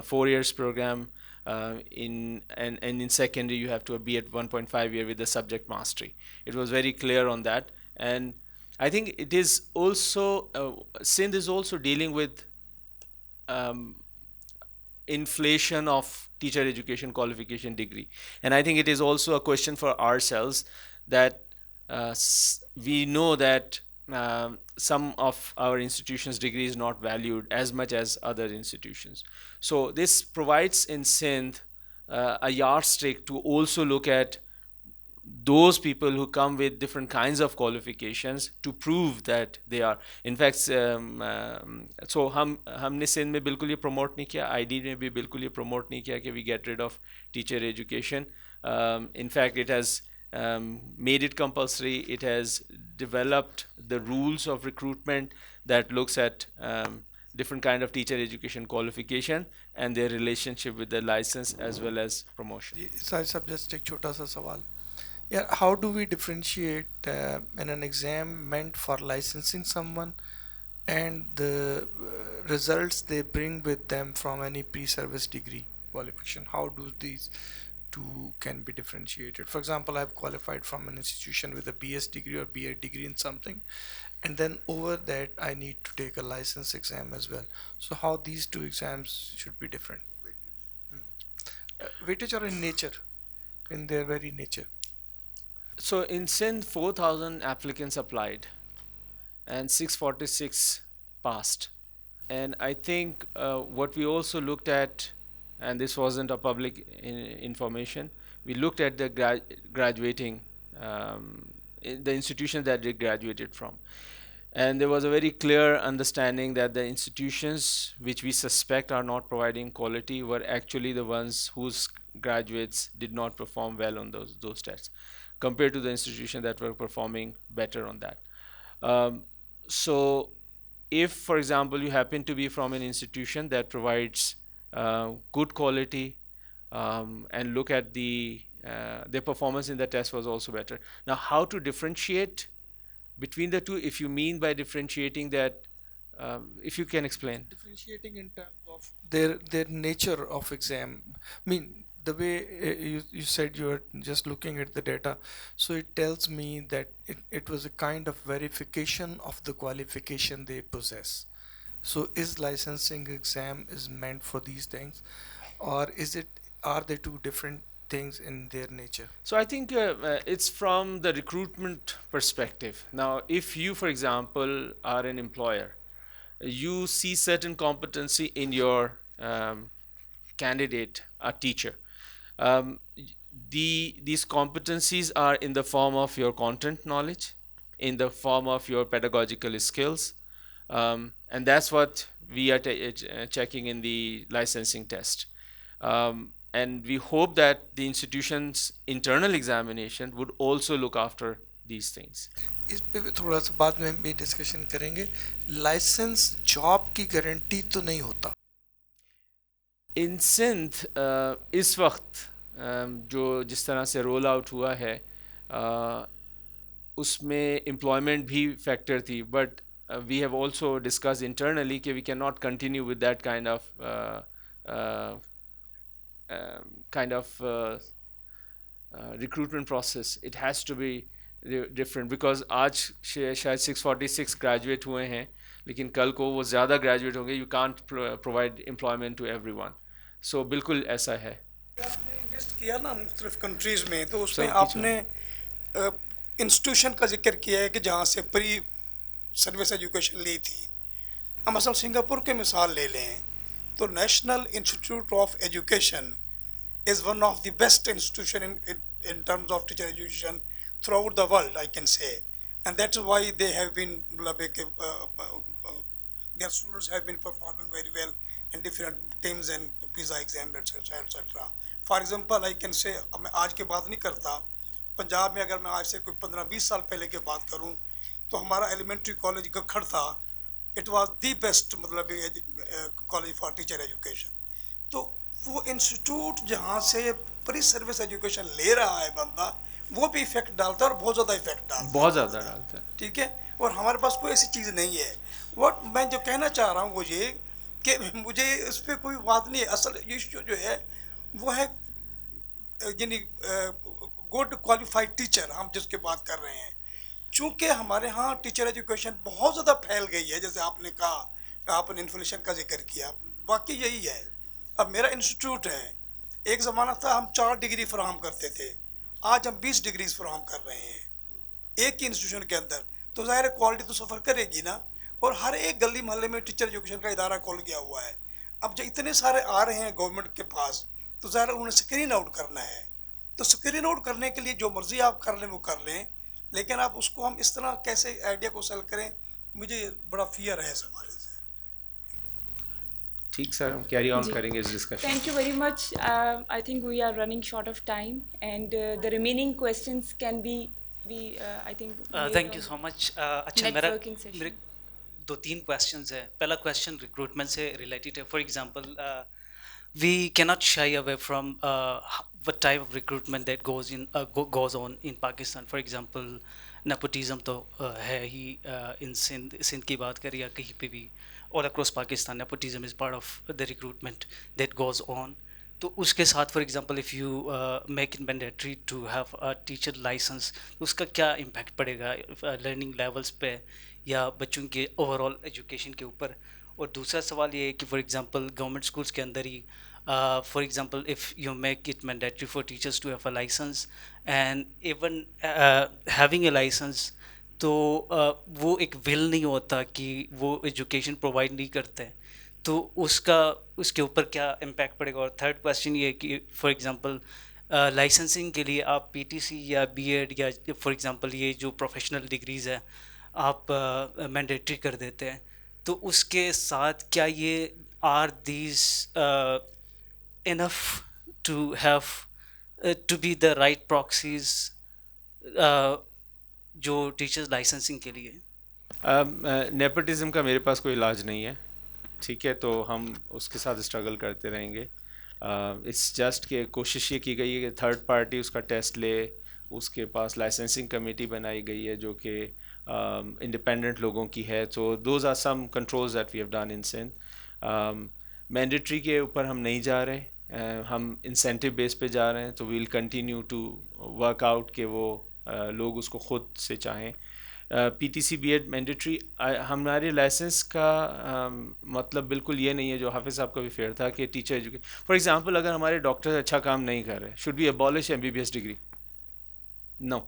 S2: 4 years program. And in secondary you have to be at 1.5 year with the subject mastery. It was very clear on that, and I think it is also Sindh is also dealing with inflation of teacher education qualification degree, and I think it is also a question for ourselves that we know that some of our institutions degree is not valued as much as other institutions. So this provides in Sindh a yardstick to also look at those people who come with different kinds of qualifications to prove that they are in fact so हमने सिंध में बिल्कुल ये promote नहीं किया, ID ने भी बिल्कुल ये प्रमोट नहीं किया कि we get rid of teacher education. In fact, it has made it compulsory. It has developed the rules of recruitment that looks at different kind of teacher education qualification and their relationship with the license as well as promotion.
S5: साहब साहब just एक छोटा सा सवाल. Yeah, how do we differentiate in an exam meant for licensing someone and the results they bring with them from any pre-service degree qualification? How do these two can be differentiated? For example, I've qualified from an institution with a BS degree or BA degree in something, and then over that I need to take a license exam as well. So how these two exams should be different? Weightage or in nature, in their very nature?
S2: So in Sindh, 4,000 applicants applied and 646 passed. And I think what we also looked at, and this wasn't a public information, we looked at the graduating, the institutions that they graduated from. And there was a very clear understanding that the institutions which we suspect are not providing quality were actually the ones whose graduates did not perform well on those tests, compared to the institutions that were performing better on that. So if, for example, you happen to be from an institution that provides good quality and look at their performance in the test was also better. Now, how to differentiate between the two, if you mean by differentiating that, if you can explain.
S5: Differentiating in terms of their nature of exam. I mean, the way you said you were just looking at the data, so it tells me that it was a kind of verification of the qualification they possess. So is licensing exam is meant for these things, or are they two different things in their nature?
S2: So I think it's from the recruitment perspective. Now, if you, for example, are an employer, you see certain competency in your candidate, a teacher. Um, these competencies are in the form of your content knowledge, in the form of your pedagogical skills, and that's what we are checking in the licensing test. And we hope that the institution's internal examination would also look after these things.
S5: इस पे भी थोड़ा सा बाद में भी discussion करेंगे. Licence job की गारंटी तो नहीं होता.
S2: इन सिंध इस वक्त जो जिस तरह से रोल आउट हुआ है उसमें एम्प्लॉयमेंट भी फैक्टर थी, but we have also discuss internally कि we can not continue with that kind of recruitment process. It has to be different because आज शायद 646 ग्रेजुएट हुए हैं, लेकिन कल को वो ज़्यादा ग्रेजुएट होंगे. You can't provide employment to everyone. So बिल्कुल ऐसा है.
S4: आपने इन्वेस्ट किया ना मुख्तलिफ कंट्रीज में, तो उसमें आपने इंस्टीट्यूशन का जिक्र किया है कि जहाँ से प्री सर्विस एजुकेशन ली थी. हम असल सिंगापुर के मिसाल ले लें तो national institute of education is one of the best institution in terms of teacher education throughout the world, I can say, and that's why they have been their students have been performing very well in different teams and PISA exams, etc. For example, I can say, मैं आज की बात नहीं करता, पंजाब में अगर मैं आज से कोई 15-20 साल पहले की बात करूं तो हमारा एलिमेंट्री कॉलेज गखड़ था. इट वाज द बेस्ट मतलब कॉलेज फॉर टीचर एजुकेशन. तो वो इंस्टीट्यूट जहाँ से प्री सर्विस एजुकेशन ले रहा है बंदा, वो भी इफेक्ट डालता है और बहुत ज़्यादा इफेक्ट डालता है,
S2: बहुत ज़्यादा डालता है.
S4: ठीक है. और हमारे पास कोई ऐसी चीज़ नहीं है. what मैं जो कहना चाह रहा हूँ वो ये कि मुझे इस पर कोई बात नहीं है. असल इश्यू जो है वो है यानी गुड क्वालिफाइड टीचर हम जिसकी बात कर रहे हैं. चूँकि हमारे यहाँ टीचर एजुकेशन बहुत ज़्यादा फैल गई है, जैसे आपने कहा, आपने इन्फ्लेशन का जिक्र किया, बाकी यही है. अब मेरा इंस्टीट्यूट है, एक ज़माना था हम 4 डिग्री फराहम करते थे, आज हम 20 डिग्रीज फराहम कर रहे हैं एक ही इंस्टीट्यूशन के अंदर. तो ज़ाहिर है क्वालिटी तो सफ़र करेगी ना. और हर एक गली मोहल्ले में टीचर एजुकेशन का इदारा खोल गया हुआ है. अब जो इतने सारे आ रहे हैं गवर्नमेंट के पास, तो ज़ाहिर उन्हें स्क्रीन आउट करना है. तो स्क्रीन आउट करने के लिए जो मर्जी आप कर लें वो कर लें, लेकिन आप उसको हम इस तरह कैसे आइडिया को सेल करें, मुझे बड़ा फियर है इस हवाले से.
S2: ठीक सर, हम कैरी ऑन करेंगे इस discussion.
S1: Thank you very much. I think we are running short of time, and the remaining questions can be I think.
S6: Thank you so much. अच्छा मेरे 2-3 questions है. पहला question recruitment से related है. For example, we cannot shy away from what type of recruitment that goes on in Pakistan. For example, nepotism तो है ही in Sindh की बात करें या कहीं पे भी all across Pakistan, nepotism is part of the recruitment that goes on. तो उसके साथ for example if you make it mandatory to have a teacher license, तो उसका क्या impact पड़ेगा learning levels पे या बच्चों के overall education के ऊपर. और दूसरा सवाल ये है कि for example government schools के अंदर ही for example if you make it mandatory for teachers to have a license and even having a license, तो वो एक विल नहीं होता कि वो एजुकेशन प्रोवाइड नहीं करते हैं, तो उसके ऊपर क्या इम्पैक्ट पड़ेगा. और थर्ड क्वेश्चन ये है कि फॉर एग्जांपल लाइसेंसिंग के लिए आप पीटीसी या बीएड या फॉर एग्जांपल ये जो प्रोफेशनल डिग्रीज़ है आप मैंडेटरी कर देते हैं, तो उसके साथ क्या ये are these enough to have to be the right proxies जो टीचर्स लाइसेंसिंग के लिए.
S2: नेपोटिज्म का मेरे पास कोई इलाज नहीं है, ठीक है, तो हम उसके साथ स्ट्रगल करते रहेंगे. इट्स जस्ट कि कोशिश ये की गई है कि थर्ड पार्टी उसका टेस्ट ले, उसके पास लाइसेंसिंग कमेटी बनाई गई है जो कि इंडिपेंडेंट लोगों की है. So those are some controls that we have done in Sindh. Mandatory के ऊपर हम नहीं जा रहे, हम इंसेंटिव बेस पे जा रहे हैं. तो we'll continue to work out कि वो लोग उसको ख़ुद से चाहें. PTC B.Ed मैंडेटरी हमारे लाइसेंस का मतलब बिल्कुल ये नहीं है जो हाफिज़ साहब का भी फेयर था कि टीचर एजुकेशन फॉर एग्जांपल अगर हमारे डॉक्टर अच्छा काम नहीं कर रहे should we abolish MBBS degree no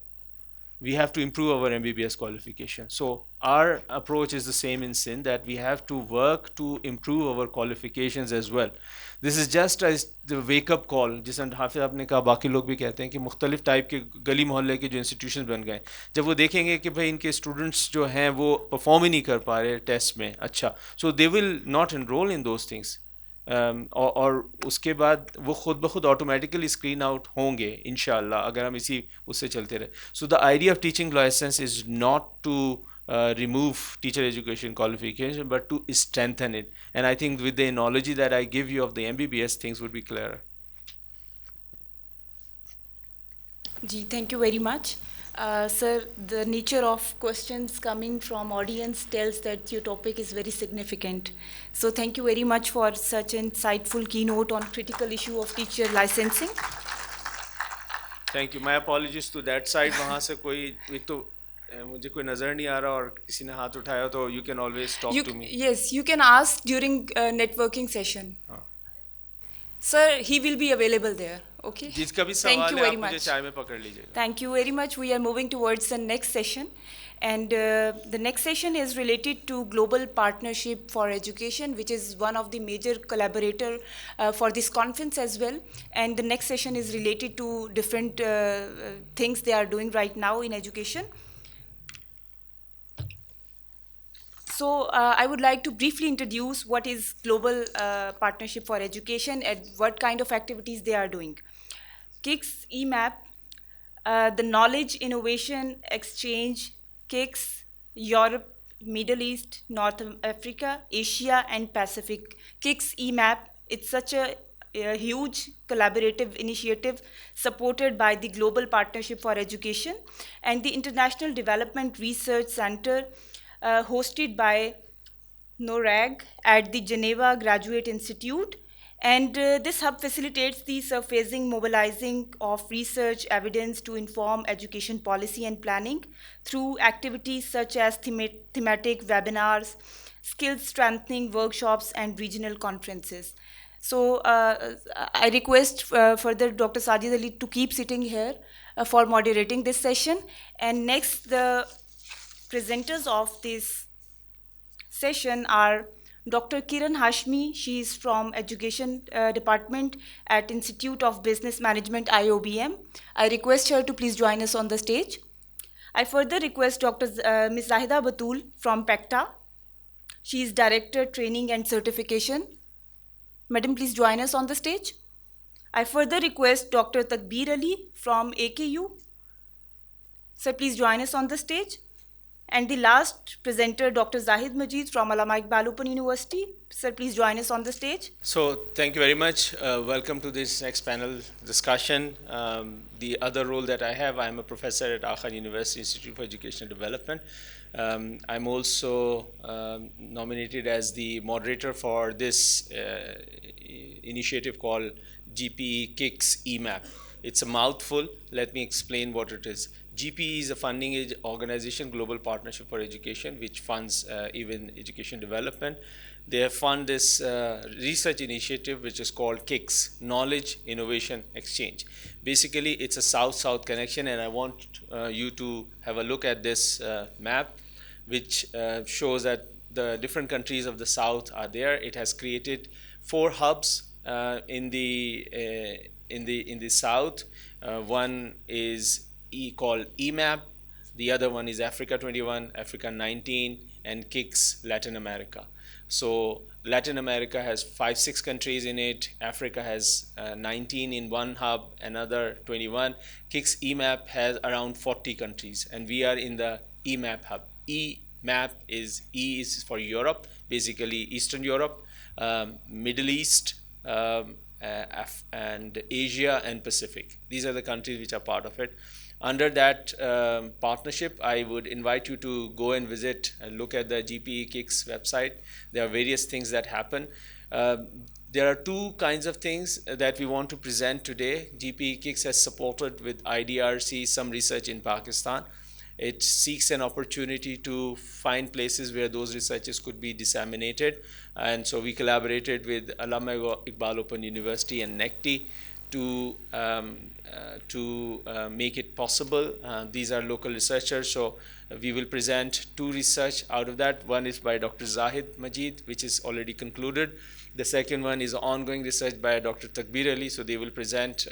S2: we have to improve our MBBS qualification. So our approach is the same in Sindh that we have to work to improve our qualifications as well. This is just as the wake up call जिस हाफिज़ आपने कहा बाकी लोग भी कहते हैं कि मुख्तलिफ टाइप के गली मोहल्ले के जो इंस्टीट्यूशन बन गए जब वो देखेंगे कि भाई इनके स्टूडेंट्स जो हैं वो परफॉर्म ही नहीं कर पा रहे टेस्ट में अच्छा so they will not enrol in those things और उसके बाद वो खुद ब खुद ऑटोमेटिकली स्क्रीन आउट होंगे इंशाल्लाह अगर हम इसी उससे चलते रहे so the idea of teaching licence is not to remove teacher education qualification but to strengthen it and I think with the analogy that I give you of the MBBS things would be clearer.
S1: Ji, thank you very much. Sir, the nature of questions coming from audience tells that your topic is very significant. So thank you very much for such an insightful keynote on critical issue of teacher licensing.
S2: Thank you. My apologies to that side. वहाँ से कोई एक तो मुझे कोई नज़र नहीं आ रहा और किसी ने हाथ उठाया तो you can always talk to me.
S1: Yes, you can ask during networking session. Sir, he will be available there. Okay.
S2: जिसका भी सवाल है आप मुझे चाय में पकड़ लीजिएगा.
S1: Thank you very much. We are moving towards the next session, and the next session is related to global partnership for education, which is one of the major collaborator for this conference as well. And the next session is related to different things they are doing right now in education. So I would like to briefly introduce what is Global Partnership for Education and what kind of activities they are doing. KIX EMAP, the Knowledge Innovation Exchange, KIX, Europe, Middle East, North Africa, Asia, and Pacific. KIX EMAP, it's such a huge collaborative initiative supported by the Global Partnership for Education and the International Development Research Center hosted by NORAG at the Geneva Graduate Institute. And this hub facilitates the surfacing, mobilizing of research evidence to inform education policy and planning through activities such as thematic webinars, skills strengthening workshops, and regional conferences. So I request further Dr. Sajid Ali to keep sitting here for moderating this session. And next, the presenters of this session are Dr. Kiran Hashmi. She is from Education Department at Institute of Business Management, IOBM. I request her to please join us on the stage. I further request Dr. Ms. Zahida Batul from PECTA. She is Director, Training and Certification. Madam, please join us on the stage. I further request Dr. Takbir Ali from AKU. Sir, please join us on the stage. And the last presenter, Dr. Zahid Majid from Allama Iqbal Open University. Sir, please join us on the stage.
S2: So, thank you very much. Welcome to this next panel discussion. The other role that I have, I'm a professor at Allama University Institute for Educational Development. I'm also nominated as the moderator for this initiative called GPE KIX EMAP. It's a mouthful. Let me explain what it is. GPE is a funding organization, Global Partnership for Education, which funds even education development. They fund this research initiative, which is called KIX, Knowledge Innovation Exchange. Basically, it's a South-South connection, and I want you to have a look at this map, which shows that the different countries of the South are there. It has created 4 hubs in the South. One is called EMAP, the other one is Africa 21, Africa 19, and KIX Latin America. So Latin America has 5-6 countries in it, Africa has 19 in one hub, another 21. KIX EMAP has around 40 countries, and we are in the EMAP hub. EMAP is E is for Europe, basically Eastern Europe, Middle East, and Asia and Pacific. These are the countries which are part of it. Under that partnership, I would invite you to go and visit and look at the GPE KIX website. There are various things that happen. There are 2 kinds of things that we want to present today. GPE KIX has supported with IDRC some research in Pakistan. It seeks an opportunity to find places where those researches could be disseminated. And so we collaborated with Allama Iqbal Open University and NECTI to make it possible. These are local researchers, so we will present two research out of that. One is by Dr. Zahid Majid, which is already concluded. The second one is ongoing research by Dr. Takbir Ali, so they will present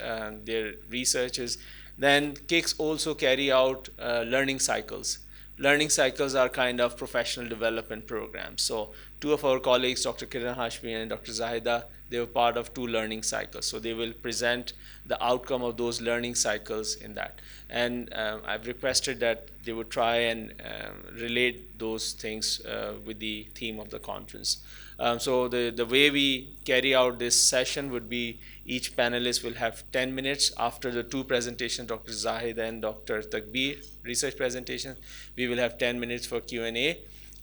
S2: their researches. Then KIX also carry out learning cycles. Learning cycles are kind of professional development programs. So two of our colleagues, Dr. Kiran Hashmi and Dr. Zahida, they were part of two learning cycles. So they will present the outcome of those learning cycles in that. And I've requested that they would try and relate those things with the theme of the conference. So the way we carry out this session would be each panelist will have 10 minutes after the two presentations, Dr. Zahid and Dr. Takbir research presentation. We will have 10 minutes for Q&A.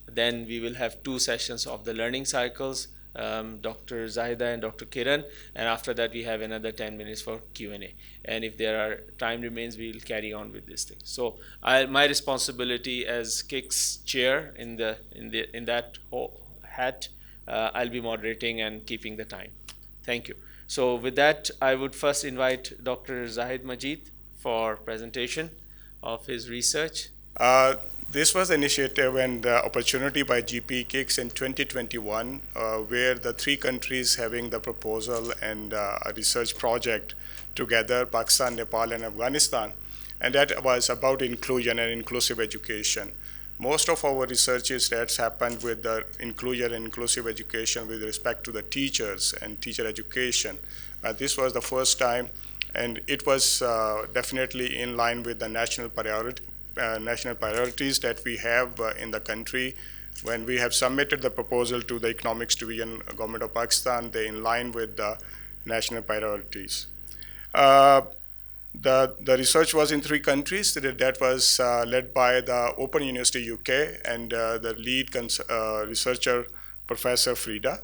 S2: Then we will have two sessions of the learning cycles, Dr. Zahida and Dr. Kiran, and after that we have another 10 minutes for Q&A. And if there are time remains, we will carry on with this thing. So my responsibility as KIX chair in that hat, I'll be moderating and keeping the time. Thank you. So with that, I would first invite Dr. Zahid Majid for presentation of his research.
S7: This was initiative and opportunity by GP KIX in 2021, where the three countries having the proposal and a research project together, Pakistan, Nepal, and Afghanistan, and that was about inclusion and inclusive education. Most of our researches that's happened with the inclusion and inclusive education with respect to the teachers and teacher education. This was the first time, and it was definitely in line with the national priorities that we have in the country. When we have submitted the proposal to the Economics Division, Government of Pakistan, they're in line with the national priorities. The research was in three countries. That was led by the Open University UK and the lead researcher, Professor Frida,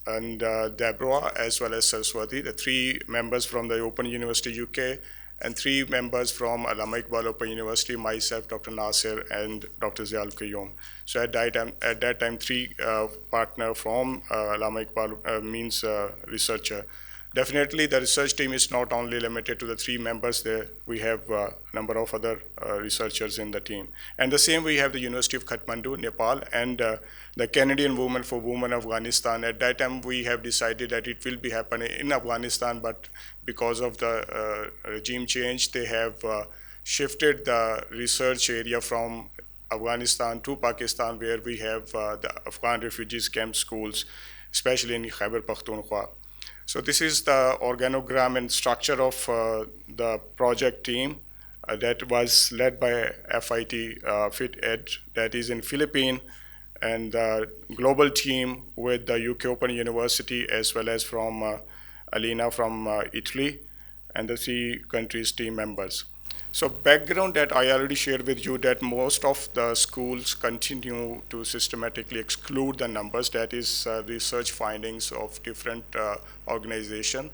S7: and Deborah, as well as Saraswati, the three members from the Open University UK, and three members from Allama Iqbal Open University, myself, Dr. Nasir, and Dr. Zial Qayyum. So at that time, three partner from Allama Iqbal means researcher. Definitely, the research team is not only limited to the three members there. We have a number of other researchers in the team. And the same, we have the University of Kathmandu, Nepal, and the Canadian Women for Women of Afghanistan. At that time, we have decided that it will be happening in Afghanistan, but because of the regime change, they have shifted the research area from Afghanistan to Pakistan, where we have the Afghan refugees camp schools, especially in Khyber Pakhtunkhwa. So this is the organogram and structure of the project team that was led by FIT Fit Ed, that is in Philippines, and the global team with the UK Open University, as well as from Alina from Italy, and the three countries team members. So background that I already shared with you, that most of the schools continue to systematically exclude the numbers. That is research findings of different organizations.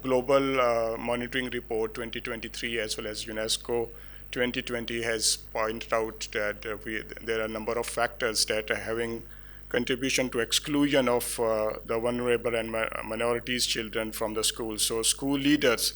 S7: Global Monitoring Report 2023, as well as UNESCO 2020 has pointed out that there are a number of factors that are having contribution to exclusion of the vulnerable and minorities children from the schools. So school leaders,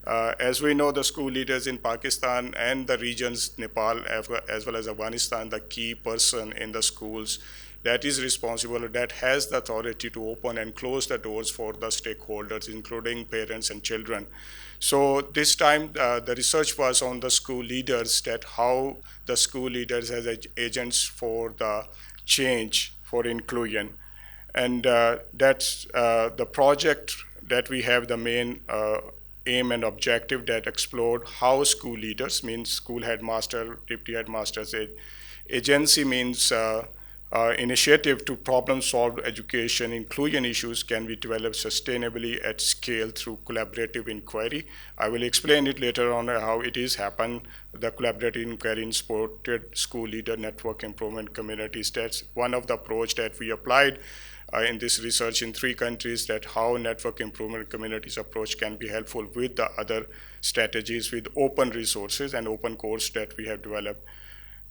S7: as we know, the school leaders in Pakistan and the regions, Nepal, as well as Afghanistan, the key person in the schools that is responsible, that has the authority to open and close the doors for the stakeholders, including parents and children. So this time, the research was on the school leaders, that how the school leaders as agents for the change, for inclusion. And that's the project that we have, the main aim and objective that explored how school leaders, means school headmaster, deputy headmasters, agency means initiative to problem-solve education inclusion issues can be developed sustainably at scale through collaborative inquiry. I will explain it later on how it is happened. The collaborative inquiry in supported school leader network improvement communities. That's one of the approach that we applied in this research in 3 countries, that how network improvement communities approach can be helpful with the other strategies with open resources and open course that we have developed.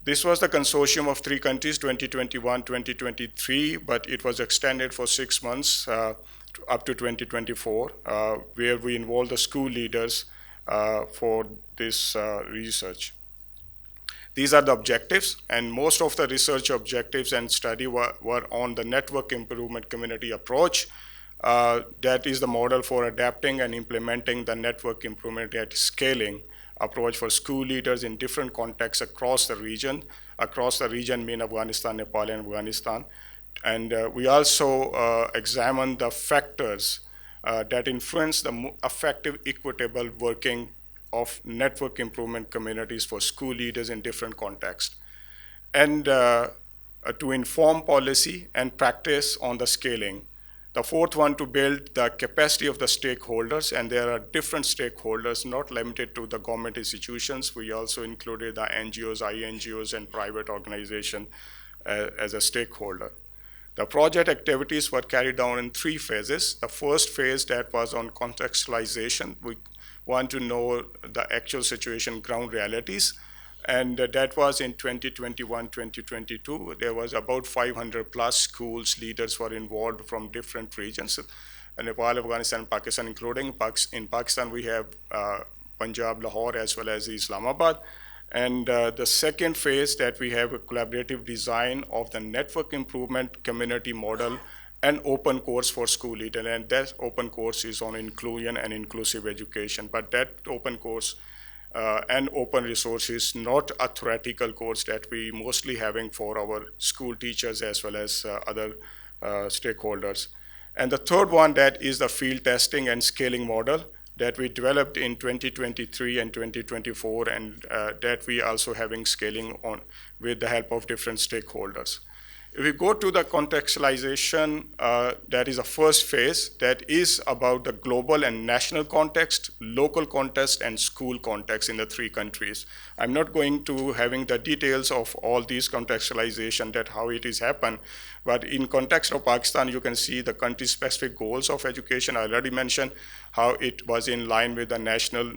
S7: This was the consortium of 3 countries, 2021, 2023, but it was extended for 6 months up to 2024, where we involved the school leaders for this research. These are the objectives, and most of the research objectives and study were on the network improvement community approach. That is the model for adapting and implementing the network improvement at scaling approach for school leaders in different contexts across the region mean Afghanistan, Nepal, and Afghanistan. And we also examined the factors that influence the effective, equitable working of network improvement communities for school leaders in different contexts, and to inform policy and practice on the scaling. The 4th one, to build the capacity of the stakeholders, and there are different stakeholders, not limited to the government institutions. We also included the NGOs, INGOs, and private organizations as a stakeholder. The project activities were carried out in 3 phases. The first phase, that was on contextualization. We want to know the actual situation, ground realities. And that was in 2021, 2022. There was about 500 plus schools leaders were involved from different regions. Nepal, Afghanistan, Pakistan, including in Pakistan, we have Punjab, Lahore, as well as Islamabad. And the second phase, that we have a collaborative design of the network improvement community model and open course for school leaders. And that open course is on inclusion and inclusive education. But that open course and open resources, not a theoretical course that we mostly having for our school teachers as well as other stakeholders. And the third one, that is the field testing and scaling model that we developed in 2023 and 2024, and that we also having scaling on with the help of different stakeholders. If we go to the contextualization, that is a first phase that is about the global and national context, local context, and school context in the 3 countries. I'm not going to having the details of all these contextualization, that how it is happened, but in context of Pakistan, you can see the country-specific goals of education. I already mentioned how it was in line with the national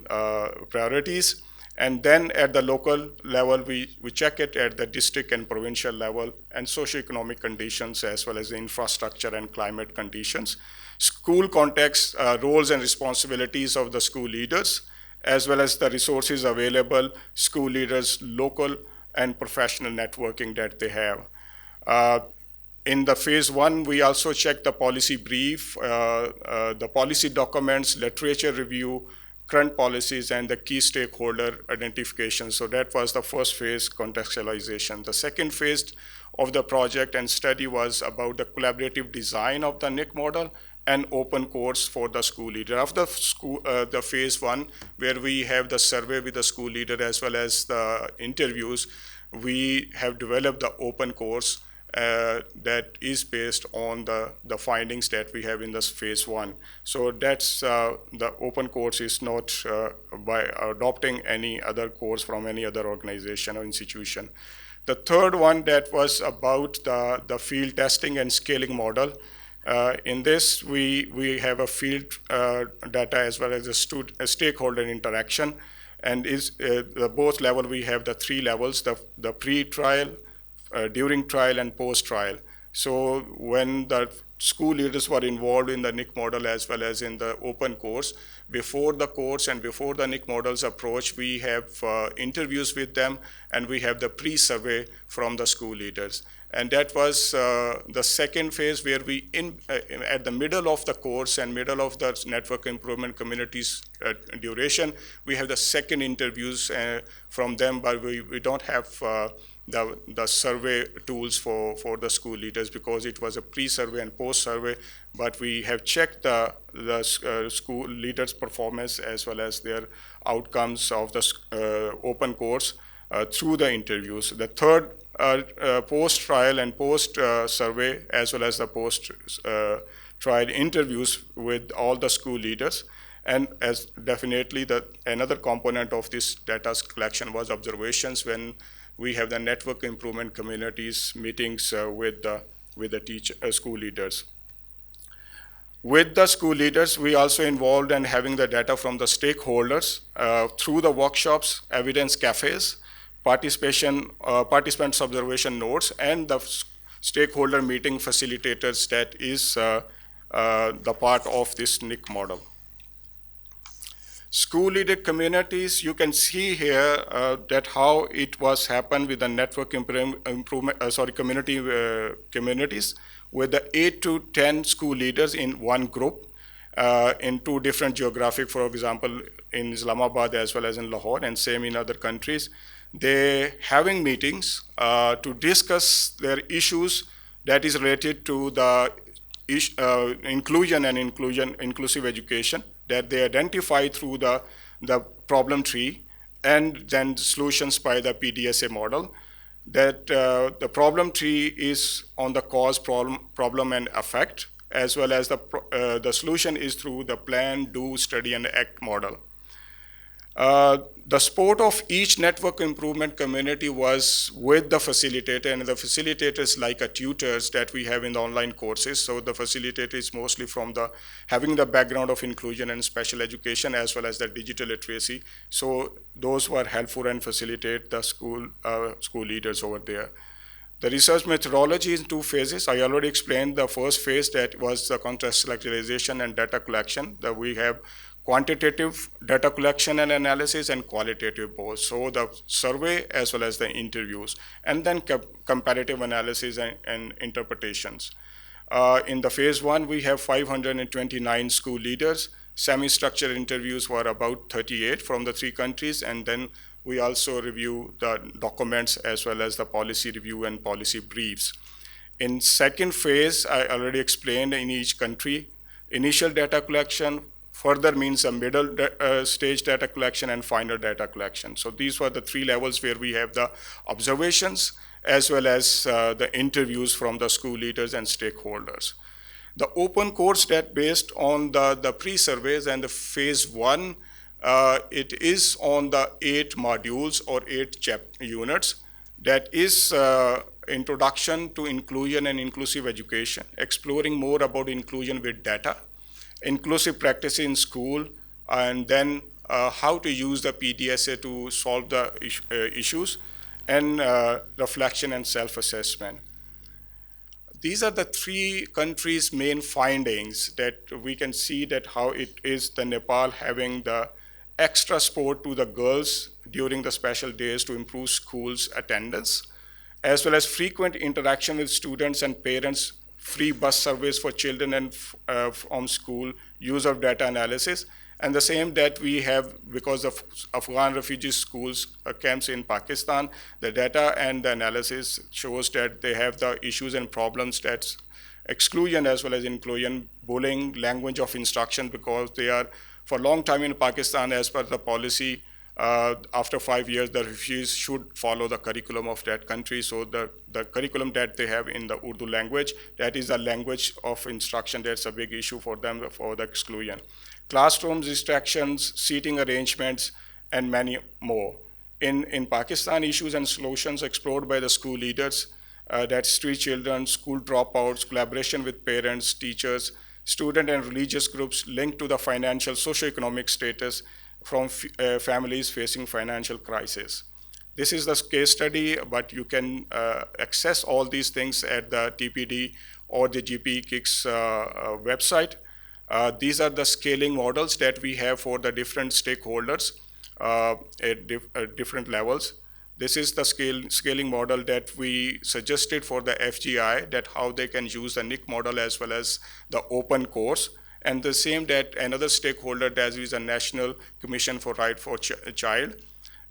S7: priorities. And then at the local level, we check it at the district and provincial level, and socioeconomic conditions as well as the infrastructure and climate conditions. School context, roles and responsibilities of the school leaders, as well as the resources available, school leaders, local and professional networking that they have. In the phase 1, we also check the policy brief, the policy documents, literature review, current policies, and the key stakeholder identification. So that was the first phase, contextualization. The second phase of the project and study was about the collaborative design of the NIC model and open course for the school leader. After the phase 1, where we have the survey with the school leader as well as the interviews, we have developed the open course that is based on the findings that we have in this phase 1. So that's the open course is not by adopting any other course from any other organization or institution. The third one, that was about the field testing and scaling model. In this, we have a field data as well as a stakeholder interaction. And both level, we have the 3 levels, the pre-trial, during trial, and post-trial. So when the school leaders were involved in the NIC model as well as in the open course, before the course and before the NIC model's approach, we have interviews with them, and we have the pre-survey from the school leaders. And that was the second phase, where we, at the middle of the course and middle of the network improvement community's duration, we have the second interviews from them, but we don't have the survey tools for the school leaders, because it was a pre-survey and post-survey, but we have checked the school leaders' performance as well as their outcomes of the open course through the interviews. The third, post-trial and post-survey as well as the post-trial interviews with all the school leaders. And as definitely another component of this data collection was observations, when we have the network improvement communities meetings with the school leaders. With the school leaders, we also involved in having the data from the stakeholders through the workshops, evidence cafes, participants observation notes, and the stakeholder meeting facilitators that is the part of this NIC model. School leader communities, you can see here that how it was happened with the network communities with the 8 to 10 school leaders in one group in two different geographic, for example, in Islamabad as well as in Lahore, and same in other countries. They having meetings to discuss their issues that is related to the inclusion and inclusive education that they identify through the problem tree, and then solutions by the PDSA model. That the problem tree is on the cause, problem and effect, as well as the solution is through the plan, do, study, and act model. The support of each network improvement community was with the facilitator, and the facilitators like tutors that we have in the online courses. So the facilitator is mostly from having the background of inclusion and special education as well as the digital literacy. So those were helpful and facilitate the school leaders over there. The research methodology is in two phases. I already explained the first phase, that was the contextualization and data collection. That we have quantitative data collection and analysis and qualitative both. So the survey as well as the interviews, and then comparative analysis and interpretations. In the phase one, we have 529 school leaders. Semi-structured interviews were about 38 from the 3 countries, and then we also review the documents as well as the policy review and policy briefs. In second phase, I already explained in each country, initial data collection, further means a middle stage data collection, and final data collection. So these were the 3 levels where we have the observations as well as the interviews from the school leaders and stakeholders. The open course that based on the pre-surveys and the phase 1, it is on the 8 modules or 8 units. That is introduction to inclusion and inclusive education, exploring more about inclusion with data, inclusive practice in school, and then how to use the PDSA to solve the issues, and reflection and self-assessment. These are the 3 countries' main findings that we can see that how it is the Nepal having the extra support to the girls during the special days to improve schools attendance, as well as frequent interaction with students and parents, free bus service for children and from school, use of data analysis, and the same that we have because of Afghan refugee schools camps in Pakistan. The data and the analysis shows that they have the issues and problems that's exclusion as well as inclusion, bullying, language of instruction, because they are for a long time in Pakistan, as per the policy, after 5 years, the refugees should follow the curriculum of that country. So the curriculum that they have in the Urdu language, that is the language of instruction. That's a big issue for them for the exclusion. Classrooms, distractions, seating arrangements, and many more. In Pakistan, issues and solutions explored by the school leaders, that's street children, school dropouts, collaboration with parents, teachers, student and religious groups linked to the financial, socioeconomic status from families facing financial crisis. This is the case study, but you can access all these things at the TPD or the GP KIX website. These are the scaling models that we have for the different stakeholders at different levels. This is the scaling model that we suggested for the FGI, that how they can use the NIC model as well as the open course. And the same that another stakeholder, that is a National Commission for Right for Child,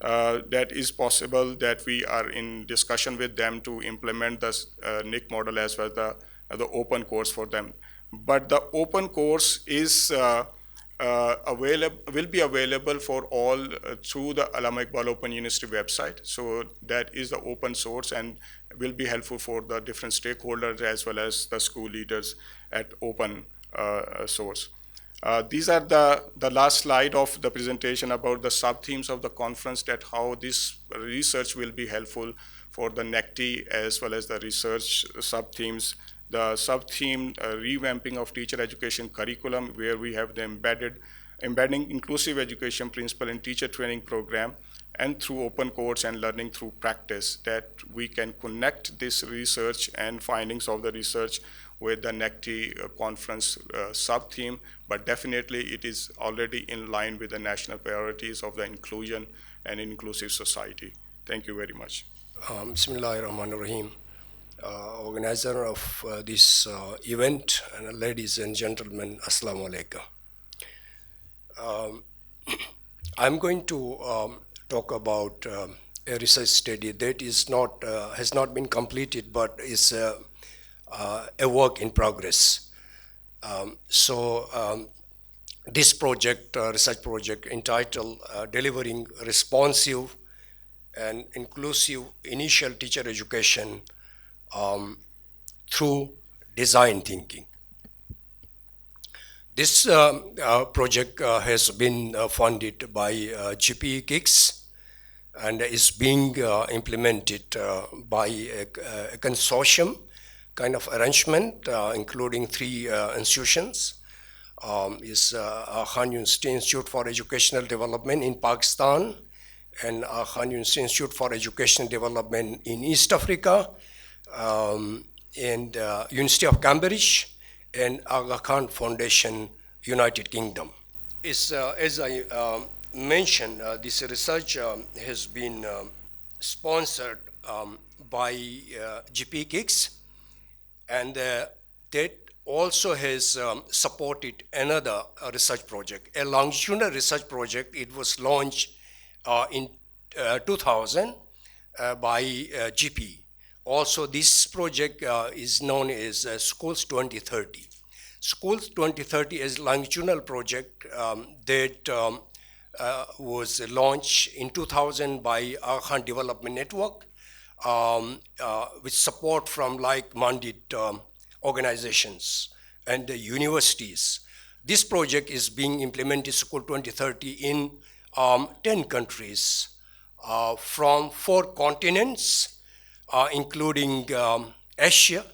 S7: that is possible that we are in discussion with them to implement the NIC model as well as the open course for them. But the open course is will be available for all through the Allama Iqbal Open University website. So that is the open source and will be helpful for the different stakeholders as well as the school leaders at open source. These are the last slide of the presentation about the sub-themes of the conference, that how this research will be helpful for the NECTI as well as the research sub-themes the sub-theme revamping of teacher education curriculum, where we have the embedding inclusive education principle in teacher training program, and through open course and learning through practice, that we can connect this research and findings of the research with the NECTI conference sub-theme, but definitely it is already in line with the national priorities of the inclusion and inclusive society. Thank you very much.
S8: Bismillahirrahmanirrahim. Organizer of this event, and ladies and gentlemen, Assalamu alaikum. I'm going to talk about a research study that is not has not been completed, but is a work in progress. This project, research project entitled Delivering Responsive and Inclusive Initial Teacher Education through Design Thinking. This project has been funded by GP KIX and is being implemented by a consortium kind of arrangement, including 3 institutions. Is Khan University Institute for Educational Development in Pakistan, and Khan University Institute for Educational Development in East Africa, and University of Cambridge, and Aga Khan Foundation, United Kingdom. As I mentioned, this research has been sponsored by GP KIX, and that also has supported another research project, a longitudinal research project. It was launched in 2000 by GP. Also, this project is known as Schools 2030. Schools 2030 is a longitudinal project that was launched in 2000 by Aga Khan Development Network with support from like-minded organizations and universities. This project is being implemented, School 2030, in 10 countries from 4 continents, including Asia.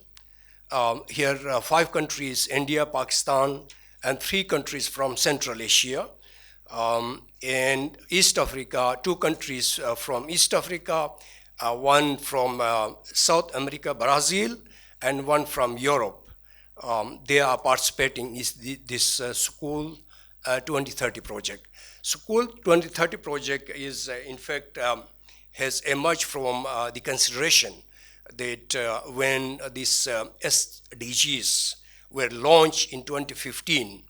S8: Here 5 countries, India, Pakistan, and 3 countries from Central Asia. And East Africa, 2 countries from East Africa, 1 from South America, Brazil, and 1 from Europe. They are participating in this School 2030 project. School 2030 project is, in fact, has emerged from the consideration that when these SDGs were launched in 2015,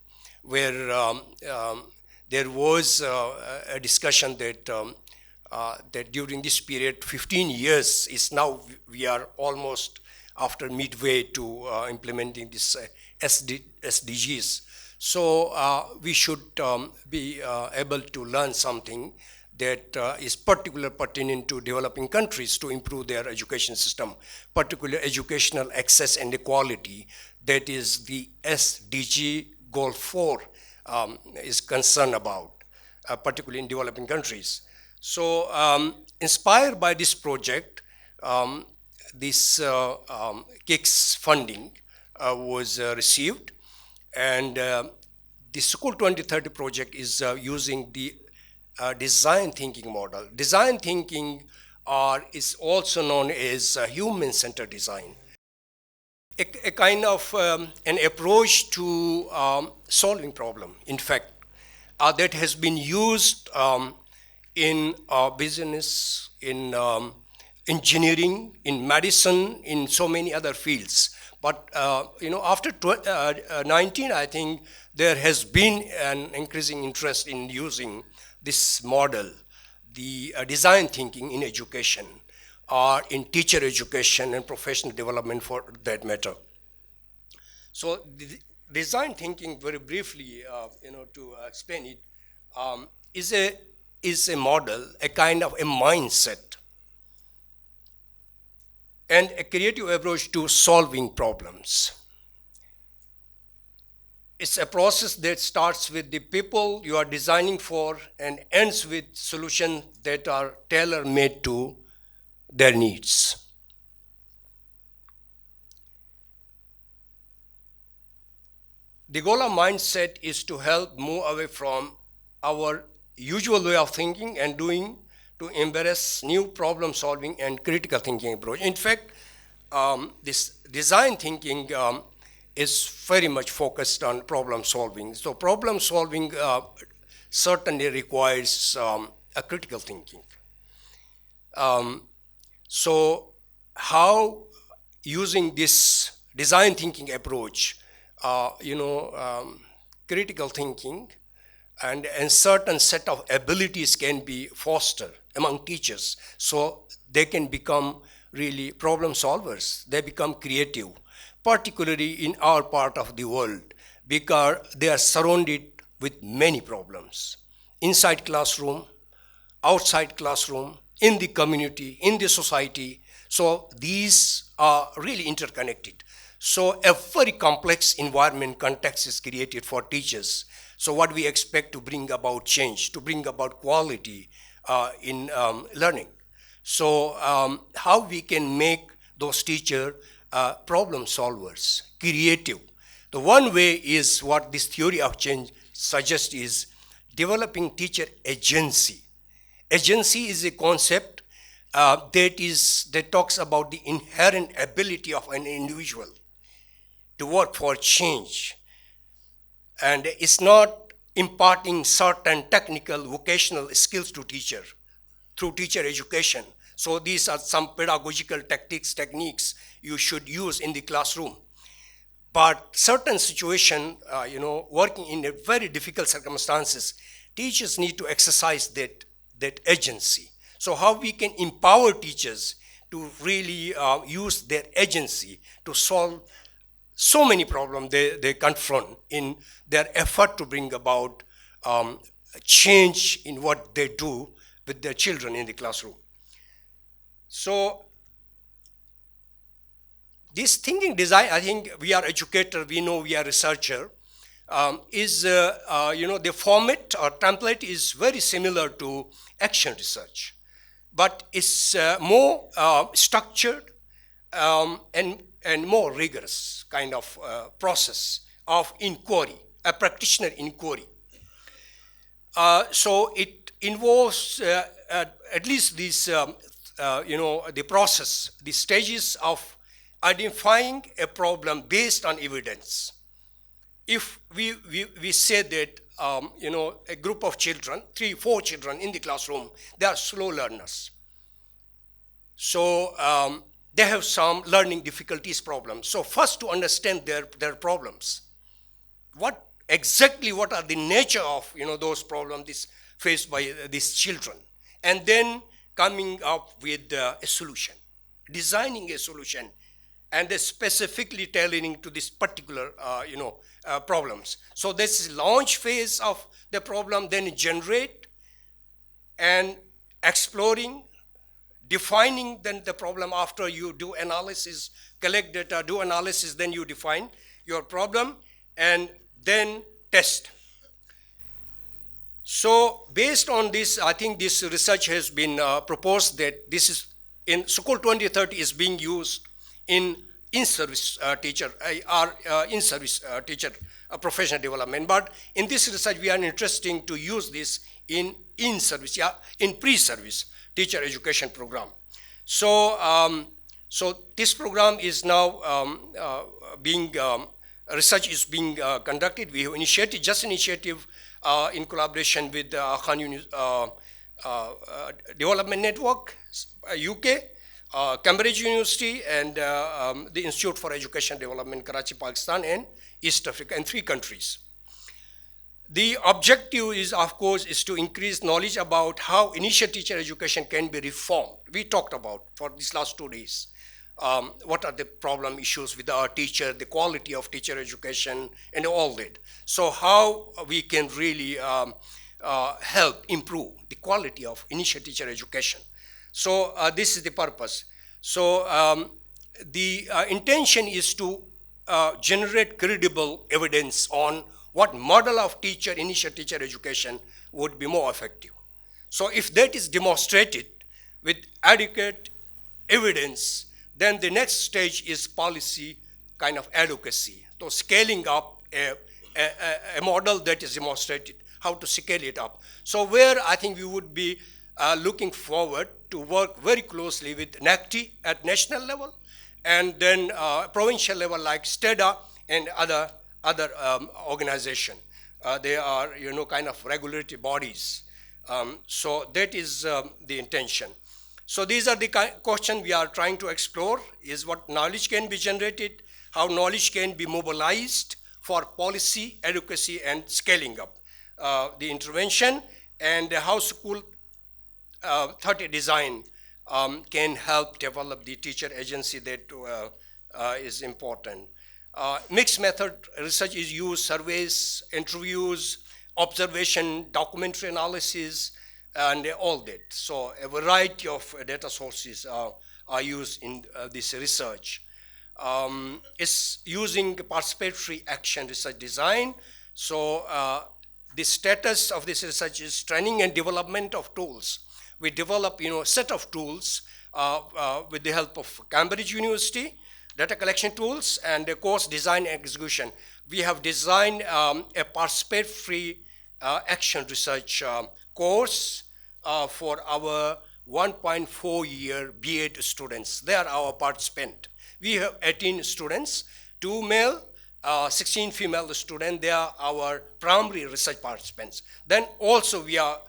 S8: where there was a discussion that that during this period, 15 years is now, we are almost after midway to implementing this SDGs. So we should be able to learn something that is particularly pertinent to developing countries to improve their education system, particularly educational access and equality. That is the SDG Goal 4 is concerned about, particularly in developing countries. So inspired by this project, this KIX funding was received, and the School 2030 project is using the design thinking model. Design thinking is also known as human-centered design. A kind of an approach to solving problem, in fact, that has been used in business, in engineering, in medicine, in so many other fields. But after 19, I think there has been an increasing interest in using this model, the design thinking in education, or in teacher education and professional development for that matter. So the design thinking, very briefly, to explain it, is a model, a kind of a mindset, and a creative approach to solving problems. It's a process that starts with the people you are designing for and ends with solutions that are tailor-made to their needs. the goal of mindset is to help move away from our usual way of thinking and doing to embrace new problem solving and critical thinking approach. In fact, this design thinking is very much focused on problem solving. So problem solving certainly requires a critical thinking. So how using this design thinking approach, critical thinking and a certain set of abilities can be fostered among teachers so they can become really problem solvers. They become creative, particularly in our part of the world, because they are surrounded with many problems. Inside classroom, outside classroom, in the community, in the society. So these are really interconnected. So a very complex environment context is created for teachers. So what we expect to bring about change, to bring about quality in learning. So how we can make those teachers problem solvers, creative. The one way is what this theory of change suggests is developing teacher agency. Agency is a concept that talks about the inherent ability of an individual to work for change. And it's not imparting certain technical vocational skills to teacher through teacher education. So these are some pedagogical techniques you should use in the classroom. But certain situation, working in a very difficult circumstances, teachers need to exercise that agency. So how we can empower teachers to really use their agency to solve so many problems they confront in their effort to bring about change in what they do with their children in the classroom. So this thinking design, I think we are educator, we know we are researcher, the format or template is very similar to action research, but it's more structured and more rigorous kind of process of inquiry, a practitioner inquiry. So it involves at least these, the process, the stages of identifying a problem based on evidence. If we say that, a group of children, 3-4 children in the classroom, they are slow learners. So they have some learning difficulties problems. So first to understand their problems. What are the nature of those problems faced by these children, and then coming up with a solution, designing a solution, and specifically tailoring to this particular problems. So this is launch phase of the problem, then generate and exploring, defining then the problem after you do analysis, collect data, do analysis, then you define your problem and then test. So based on this, I think this research has been proposed that this is in School 2030 is being used in-service teacher, professional development. But in this research, we are interested to use this in pre-service teacher education program. So, so this program is now research is being conducted. We have initiative in collaboration with the Khan Development Network, UK, Cambridge University, and the Institute for Education Development, Karachi, Pakistan, and East Africa, and 3 countries. The objective is, of course, is to increase knowledge about how initial teacher education can be reformed. We talked about for these last 2 days. What are the problem issues with our teacher, the quality of teacher education, and all that. So how we can really help improve the quality of initial teacher education. So this is the purpose. So the intention is to generate credible evidence on what model of initial teacher education would be more effective. So if that is demonstrated with adequate evidence, then the next stage is policy kind of advocacy. So scaling up a a model that is demonstrated, how to scale it up. So where I think we would be looking forward to work very closely with NACTI at national level, and then provincial level like STEDA and other organization. They are, kind of regulatory bodies. So that is the intention. So these are the questions we are trying to explore, is what knowledge can be generated, how knowledge can be mobilized for policy, advocacy, and scaling up the intervention, and how school 30 design can help develop the teacher agency that is important. Mixed method research is used, surveys, interviews, observation, documentary analysis, and all that. So a variety of data sources are used in this research. It's using participatory action research design. So the status of this research is training and development of tools. We develop, a set of tools with the help of Cambridge University, data collection tools, and the course design and execution. We have designed a participatory action research course for our 1.4-year B.Ed students. They are our participant. We have 18 students, 2 male, 16 female students. They are our primary research participants. Then also we are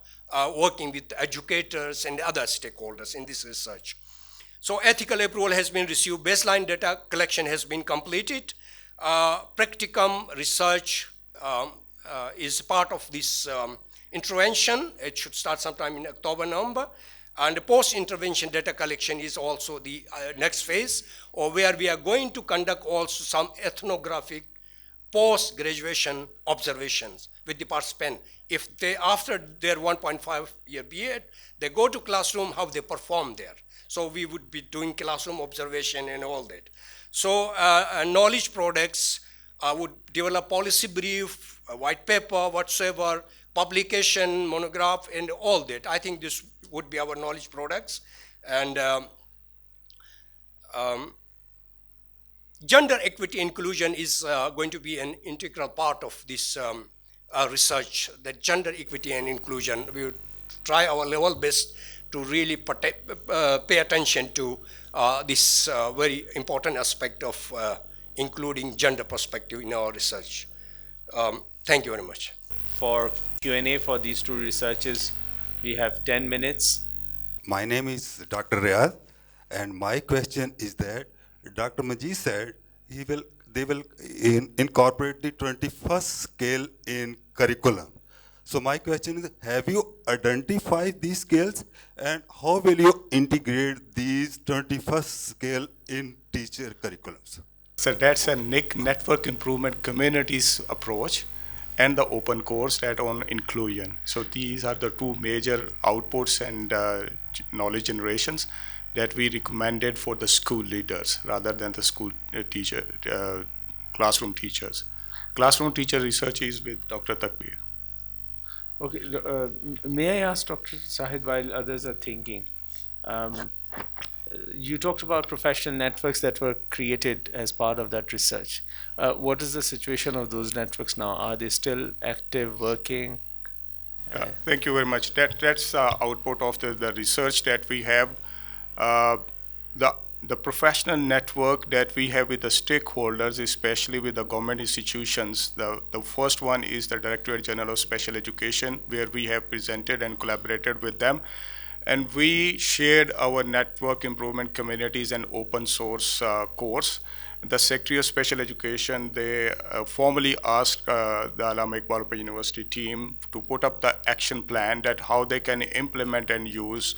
S8: working with educators and other stakeholders in this research. So ethical approval has been received, baseline data collection has been completed, practicum research is part of this intervention. It should start sometime in October, November. And the post-intervention data collection is also the next phase, or where we are going to conduct also some ethnographic post-graduation observations with the participant. If they, after their 1.5-year B.Ed, they go to classroom, how they perform there. So we would be doing classroom observation and all that. So knowledge products would develop policy brief, a white paper, whatsoever, publication, monograph, and all that. I think this would be our knowledge products. And gender equity inclusion is going to be an integral part of this research, that gender equity and inclusion. We would try our level best to really pay attention to this very important aspect of including gender perspective in our research. Thank you very much.
S2: For Q&A for these two researchers, we have 10 minutes.
S9: My name is Dr. Riyad, and my question is that Dr. Majid said they will incorporate the 21st scale in curriculum. So my question is, have you identified these skills, and how will you integrate these 21st scale in teacher curriculums?
S7: So that's a NIC, Network Improvement Communities approach, and the open course that on inclusion. So these are the two major outputs and knowledge generations that we recommended for the school leaders rather than the school teacher, classroom teachers. Classroom teacher research is with Dr. Takbir.
S2: Okay, may I ask Dr. Sahid, while others are thinking, you talked about professional networks that were created as part of that research. What is the situation of those networks now? Are they still active, working?
S7: Thank you very much. That's output of the research that we have. The professional network that we have with the stakeholders, especially with the government institutions, the first one is the Directorate General of Special Education, where we have presented and collaborated with them. And we shared our network improvement communities and open source course. The Secretary of Special Education, they formally asked the Allama Iqbal Open University team to put up the action plan that how they can implement and use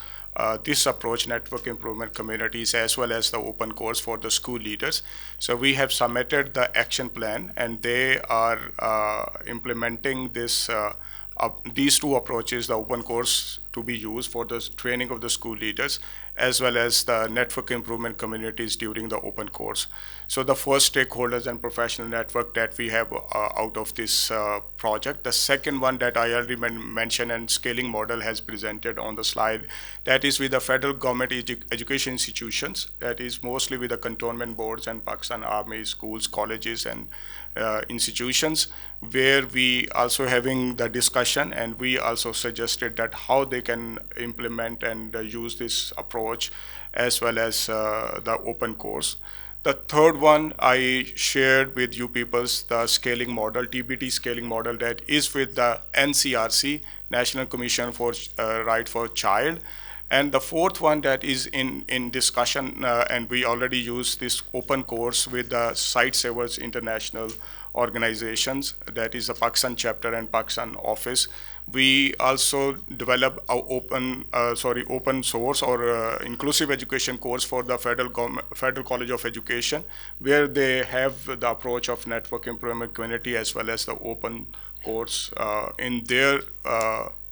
S7: this approach, network improvement communities, as well as the open course for the school leaders. So we have submitted the action plan, and they are implementing this these two approaches, the open course to be used for the training of the school leaders, as well as the network improvement communities during the open course. So the first stakeholders and professional network that we have out of this project. The second one that I already mentioned and scaling model has presented on the slide, that is with the federal government education institutions, that is mostly with the cantonment boards and Pakistan Army schools, colleges and institutions, where we also having the discussion, and we also suggested that how they can implement and use this approach, as well as the open course. The third one I shared with you peoples, the scaling model, TBT scaling model, that is with the NCRC, National Commission for Right for Child. And the fourth one that is in discussion, and we already use this open course with the Site Savers International organizations, that is a Pakistan chapter and Pakistan office. We also develop our open source or inclusive education course for the Federal College of Education, where they have the approach of network improvement community as well as the open course in their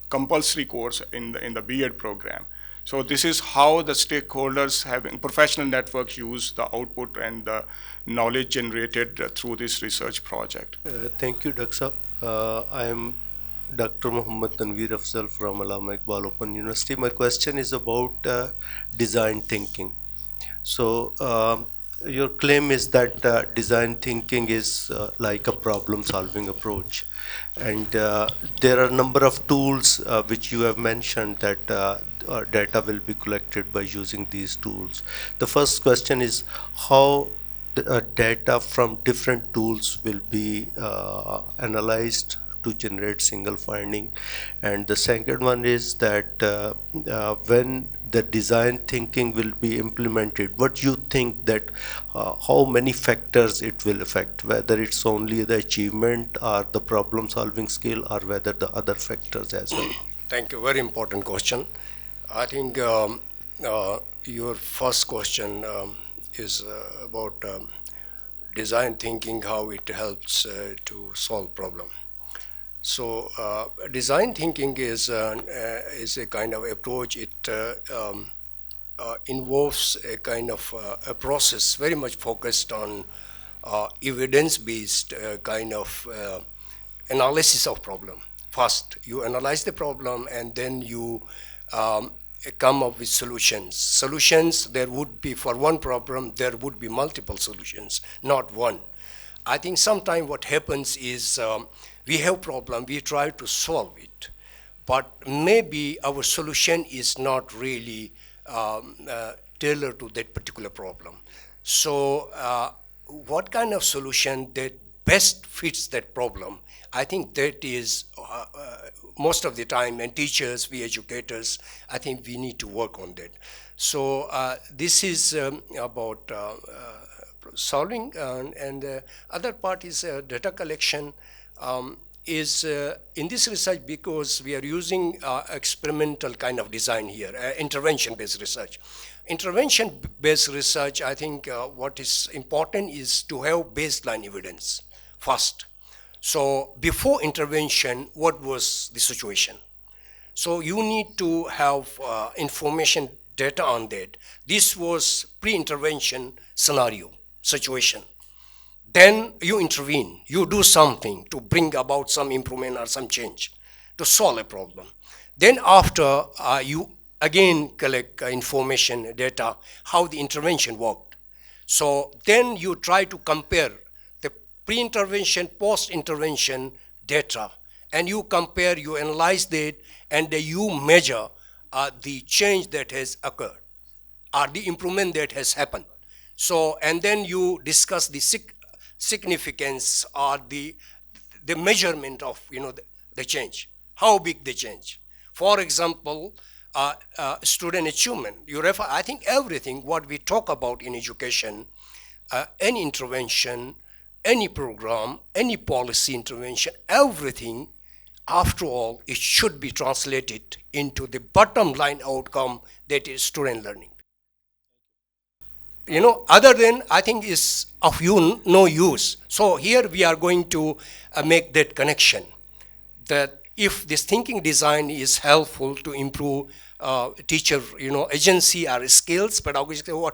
S7: compulsory course in the B.Ed program. So this is how the stakeholders having professional networks use the output and the knowledge generated through this research project.
S10: Thank you, Dr. I am Dr. Muhammad Tanveer Afzal from Allama Iqbal Open University. My question is about design thinking. So your claim is that design thinking is like a problem-solving approach, and there are a number of tools which you have mentioned that data will be collected by using these tools. The first question is how data from different tools will be analyzed to generate single finding, and the second one is that when the design thinking will be implemented, what you think that how many factors it will affect, whether it's only the achievement or the problem solving skill, or whether the other factors as well.
S8: Thank you. Very important question. I think your first question is about design thinking, how it helps to solve problem. So design thinking is a kind of approach. It involves a kind of a process very much focused on evidence-based kind of analysis of problem. First, you analyze the problem, and then you come up with solutions. Solutions, there would be, for one problem, there would be multiple solutions, not one. I think sometimes what happens is we have problem, we try to solve it, but maybe our solution is not really tailored to that particular problem. So what kind of solution that best fits that problem? I think that is most of the time, and teachers, we educators, I think we need to work on that. So this is about solving, and the other part is data collection. Is in this research, because we are using experimental kind of design here, intervention-based research. Intervention-based research, I think what is important is to have baseline evidence first. So before intervention, what was the situation? So you need to have information data on that. This was pre-intervention scenario, situation. Then you intervene, you do something to bring about some improvement or some change to solve a problem. Then after you again collect information, data, how the intervention worked. So then you try to compare the pre-intervention, post-intervention data, and you compare, you analyze that, and you measure the change that has occurred or the improvement that has happened. So, and then you discuss the significance or the measurement of the change, how big the change. For example, student achievement. You refer, I think everything what we talk about in education, any intervention, any program, any policy intervention, everything, after all, it should be translated into the bottom line outcome, that is student learning. Other than, I think, is of no use. So here we are going to make that connection, that if this thinking design is helpful to improve teacher, agency or skills, pedagogical,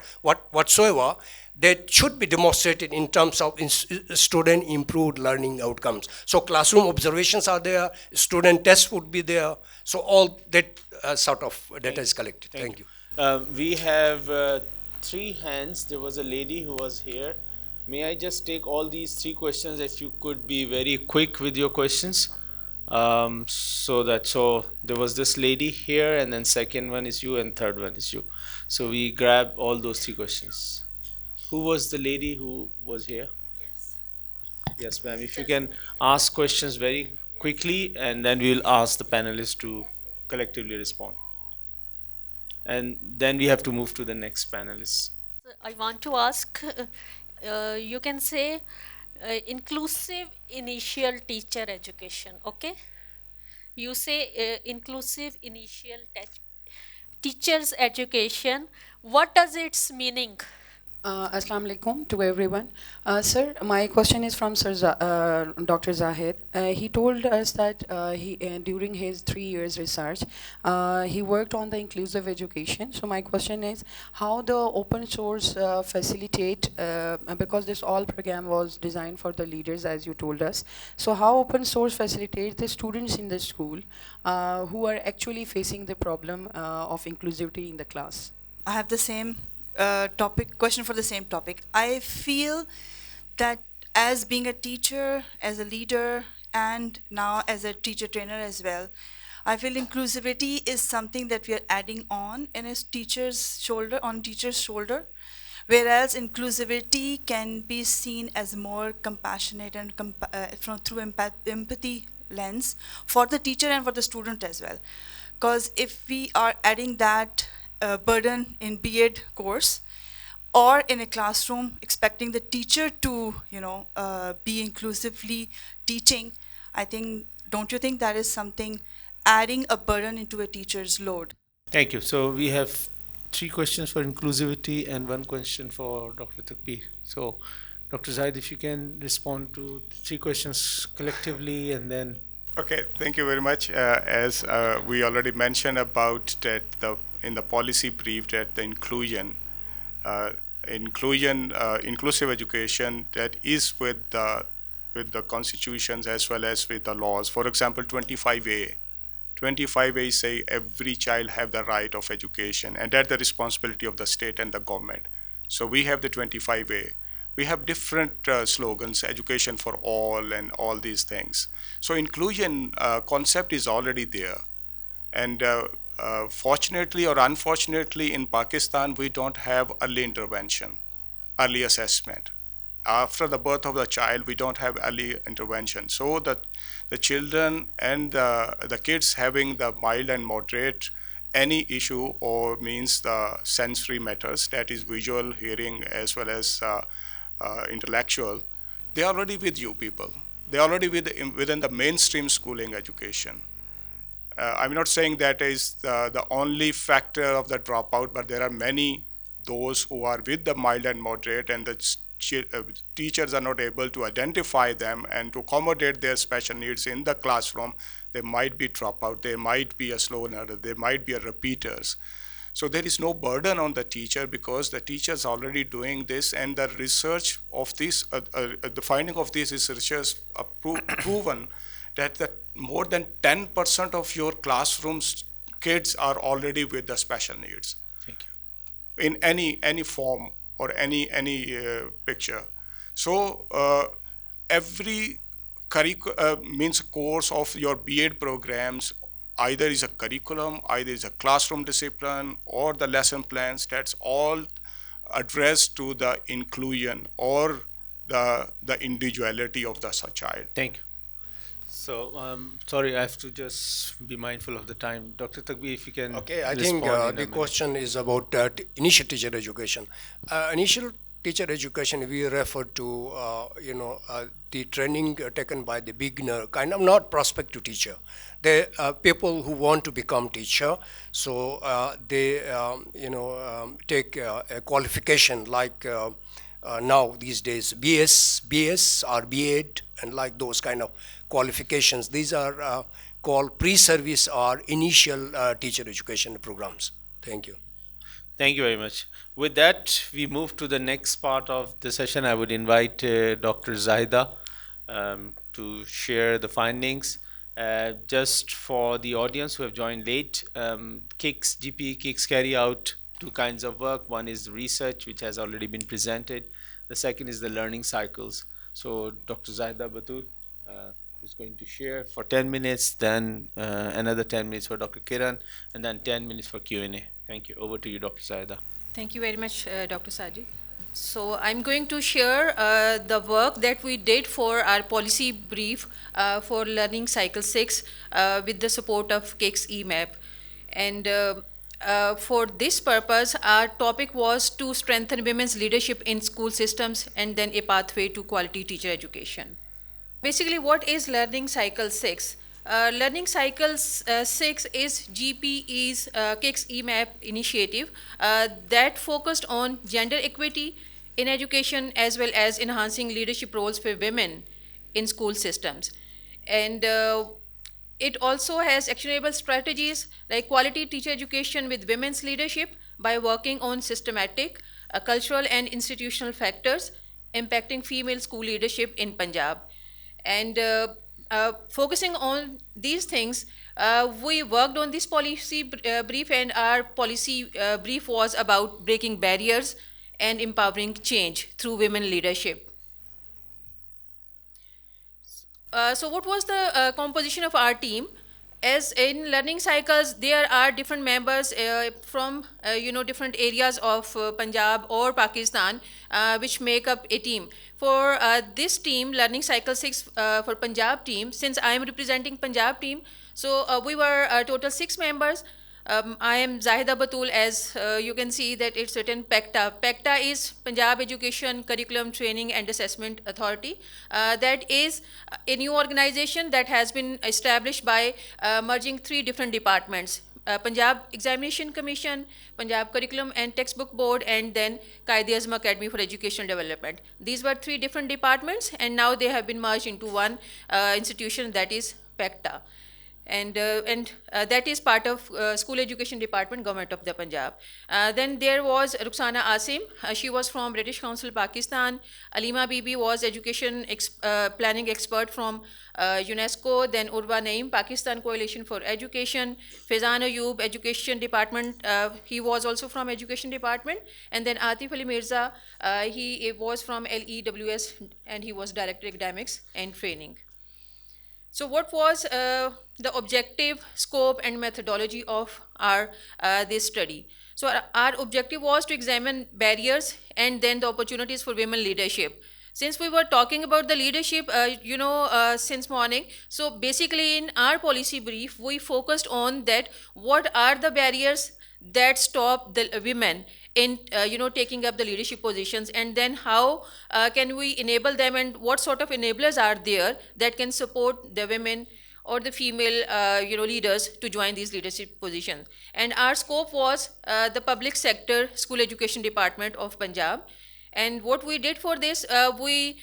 S8: whatsoever, that should be demonstrated in terms of student improved learning outcomes. So classroom observations are there, student tests would be there. So all that sort of data is collected. Thank you.
S2: We have 3 hands. There was a lady who was here. May I just take all these 3 questions if you could be very quick with your questions? So there was this lady here, and then second one is you, and third one is you. So we grab all those 3 questions. Who was the lady who was here? Yes, ma'am. If you can ask questions very quickly, and then we will ask the panelists to collectively respond. And then we have to move to the next panelist.
S11: I want to ask, you can say inclusive initial teacher education, okay? You say inclusive initial teachers education. What does its meaning?
S12: Assalamu alaikum to everyone. Sir, my question is from Dr. Zahid. He told us that during his 3 years research, he worked on the inclusive education. So my question is, how the open source facilitate, because this all program was designed for the leaders, as you told us. So how open source facilitates the students in the school who are actually facing the problem of inclusivity in the class?
S13: I have the same question for the same topic. I feel that as being a teacher, as a leader, and now as a teacher trainer as well, I feel inclusivity is something that we are adding on in a teacher's shoulder, whereas inclusivity can be seen as more compassionate and through empathy lens for the teacher and for the student as well. Because if we are adding that burden in B.Ed course or in a classroom, expecting the teacher to, be inclusively teaching, don't you think that is something adding a burden into a teacher's load?
S2: Thank you. So we have 3 questions for inclusivity and 1 question for Dr. Takbir. So Dr. Zaid, if you can respond to 3 questions collectively, and then.
S7: Okay, thank you very much. As we already mentioned about that in the policy brief, that the inclusive education that is with the constitutions as well as with the laws. For example, 25A say every child have the right of education, and that's the responsibility of the state and the government. So we have the 25A. We have different slogans, education for all and all these things. So inclusion concept is already there. And fortunately or unfortunately in Pakistan, we don't have early intervention, early assessment. After the birth of the child, we don't have early intervention. So the children and the kids having the mild and moderate any issue or means the sensory matters, that is visual, hearing, as well as intellectual, they are already with you people. They are already within the mainstream schooling education. I'm not saying that is the only factor of the dropout, but there are many those who are with the mild and moderate, and the teachers are not able to identify them and to accommodate their special needs in the classroom. They might be dropout, they might be a slow learner, they might be a repeaters. So there is no burden on the teacher because the teacher is already doing this, and the research of this, the finding of these researchers are proven that more than 10% of your classrooms kids are already with the special needs.
S2: Thank you.
S7: In any form or any picture. So every means course of your B.Ed programs either is a curriculum, either is a classroom discipline, or the lesson plans. That's all addressed to the inclusion or the individuality of the child.
S2: Thank you. So, sorry, I have to just be mindful of the time. Dr. Takbir, if you can.
S8: Okay, I think the question is about initial teacher education. Initial teacher education, we refer to, the training taken by the beginner, kind of not prospective teacher. They people who want to become teacher, so they, take a qualification like now these days, BS or B.Ed, and like those kind of qualifications. These are called pre-service or initial teacher education programs. Thank you.
S2: Thank you very much. With that, we move to the next part of the session. I would invite Dr. Zahida to share the findings. Just for the audience who have joined late, KIX, GP KIX carry out two kinds of work. One is research, which has already been presented. The second is the learning cycles. So Dr. Zahida Batul, who's going to share for 10 minutes, then another 10 minutes for Dr. Kiran, and then 10 minutes for Q&A. Thank you. Over to you, Dr. Zahida.
S14: Thank you very much, Dr. Sajid. So I'm going to share the work that we did for our policy brief for Learning Cycle 6 with the support of KIX EMAP. And for this purpose, our topic was to strengthen women's leadership in school systems and then a pathway to quality teacher education. Basically, what is Learning Cycle 6? Learning Cycle 6 is GPE's KIX EMAP initiative that focused on gender equity in education as well as enhancing leadership roles for women in school systems. And it also has actionable strategies like quality teacher education with women's leadership by working on systematic, cultural and institutional factors impacting female school leadership in Punjab. And focusing on these things, we worked on this policy brief, and our policy brief was about breaking barriers and empowering change through women leadership. So what was the composition of our team? As in learning cycles, there are different members from different areas of Punjab or Pakistan which make up a team. For this team, Learning Cycle 6 for Punjab team, since I am representing Punjab team, so we were a total 6 members. I am Zahida Batul, as you can see that it's written PECTA. PECTA is Punjab Education Curriculum Training and Assessment Authority. That is a new organization that has been established by merging 3 different departments. Punjab Examination Commission, Punjab Curriculum and Textbook Board, and then Qaid-e-Azam Academy for Educational Development. These were 3 different departments, and now they have been merged into one institution, that is PECTA. And that is part of School Education Department, Government of the Punjab. Then there was Ruxana Asim. She was from British Council, Pakistan. Alima Bibi was education planning expert from UNESCO. Then Urwa Naeem, Pakistan Coalition for Education. Faizan Ayub, Education Department. He was also from Education Department. And then Atif Ali Mirza, he was from LEWS, and he was Director Academics and Training. So what was the objective, scope and methodology of our this study? So our objective was to examine barriers and then the opportunities for women leadership. Since we were talking about the leadership, since morning, so basically in our policy brief, we focused on that what are the barriers that stop the women in taking up the leadership positions, and then how can we enable them, and what sort of enablers are there that can support the women or the female leaders to join these leadership positions. And our scope was the public sector school education department of Punjab. And what we did for this, we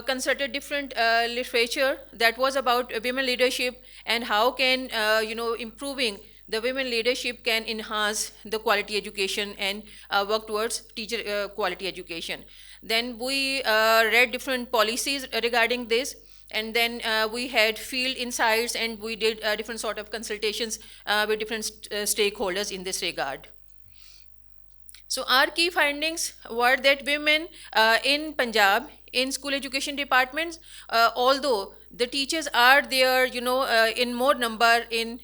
S14: consulted different literature that was about women leadership and how can improving the women leadership can enhance the quality education and work towards teacher quality education. Then we read different policies regarding this, and then we had field insights, and we did different sort of consultations with different stakeholders in this regard. So our key findings were that women in Punjab in school education departments, although the teachers are there, in more number in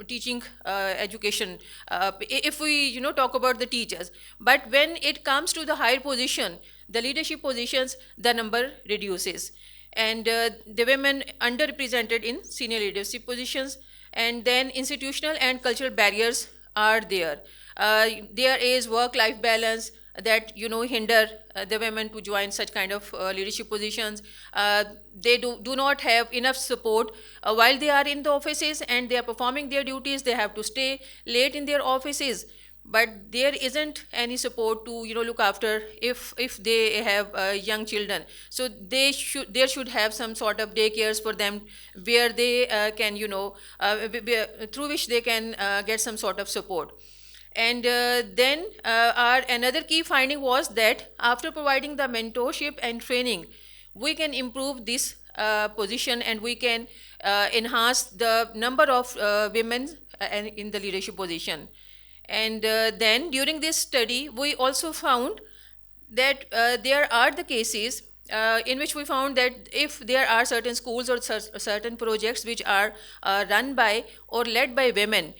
S14: teaching education, if we, talk about the teachers, but when it comes to the higher position, the leadership positions, the number reduces. And the women underrepresented in senior leadership positions, and then institutional and cultural barriers are there. There is work-life balance that hinder the women to join such kind of leadership positions. They do not have enough support while they are in the offices and they are performing their duties. They have to stay late in their offices. but there isn't any support to look after if they have young children. So there should have some sort of daycares for them where they can through which they can get some sort of support. And then our another key finding was that after providing the mentorship and training, we can improve this position, and we can enhance the number of women in the leadership position. And then during this study, we also found that there are the cases in which we found that if there are certain schools or certain projects which are run by or led by women,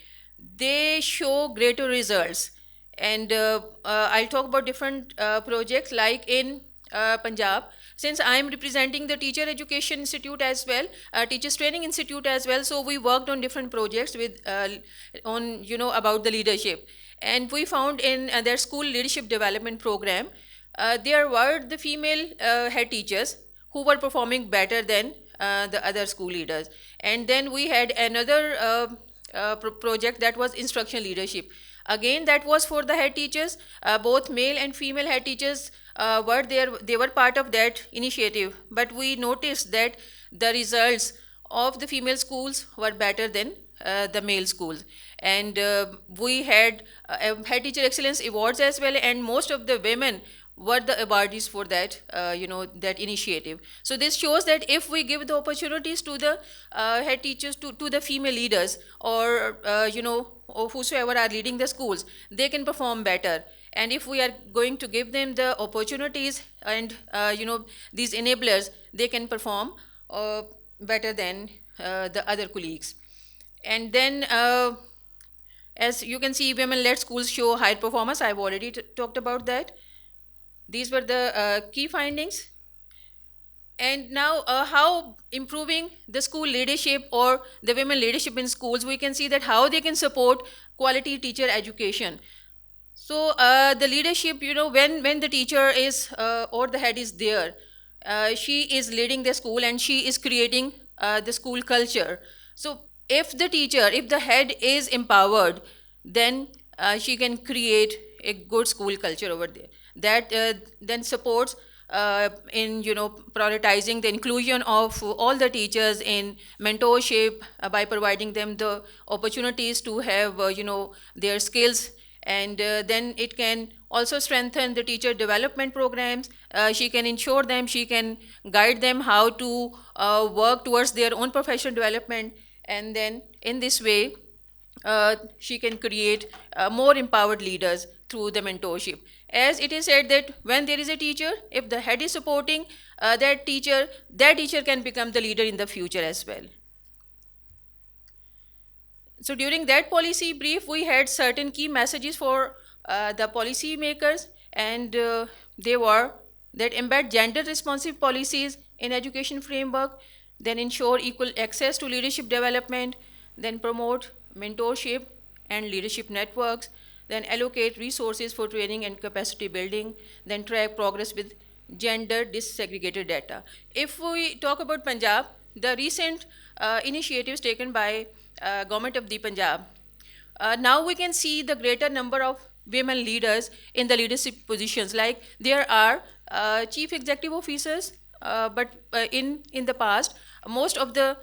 S14: they show greater results. And I'll talk about different projects, like in Punjab. Since I am representing the Teacher Education Institute as well, Teachers Training Institute as well, so we worked on different projects with on about the leadership. And we found in their school leadership development program, there were the female head teachers who were performing better than the other school leaders. And then we had another project that was instruction leadership. Again, that was for the head teachers. Both male and female head teachers were there. They were part of that initiative. But we noticed that the results of the female schools were better than the male schools. And we had head teacher excellence awards as well. And most of the women were the awardees for that, that initiative. So this shows that if we give the opportunities to the head teachers, to the female leaders, or or whosoever are leading the schools, they can perform better. And if we are going to give them the opportunities and these enablers, they can perform better than the other colleagues. And then as you can see, women-led schools show higher performance. I've already talked about that. These were the key findings. And now how improving the school leadership or the women leadership in schools, we can see that how they can support quality teacher education. So the leadership, when the teacher is or the head is there, she is leading the school and she is creating the school culture. So if the head is empowered, then she can create a good school culture over there. That then supports in prioritizing the inclusion of all the teachers in mentorship by providing them the opportunities to have their skills. And then it can also strengthen the teacher development programs. She can ensure them, she can guide them how to work towards their own professional development. And then in this way, she can create more empowered leaders through the mentorship. As it is said that when there is a teacher, if the head is supporting that teacher can become the leader in the future as well. So during that policy brief, we had certain key messages for the policy makers, and they were that embed gender responsive policies in education framework, then ensure equal access to leadership development, then promote mentorship and leadership networks, then allocate resources for training and capacity building, then track progress with gender disaggregated data. If we talk about Punjab, the recent initiatives taken by government of the Punjab, now we can see the greater number of women leaders in the leadership positions. Like there are chief executive officers, but in the past, most of the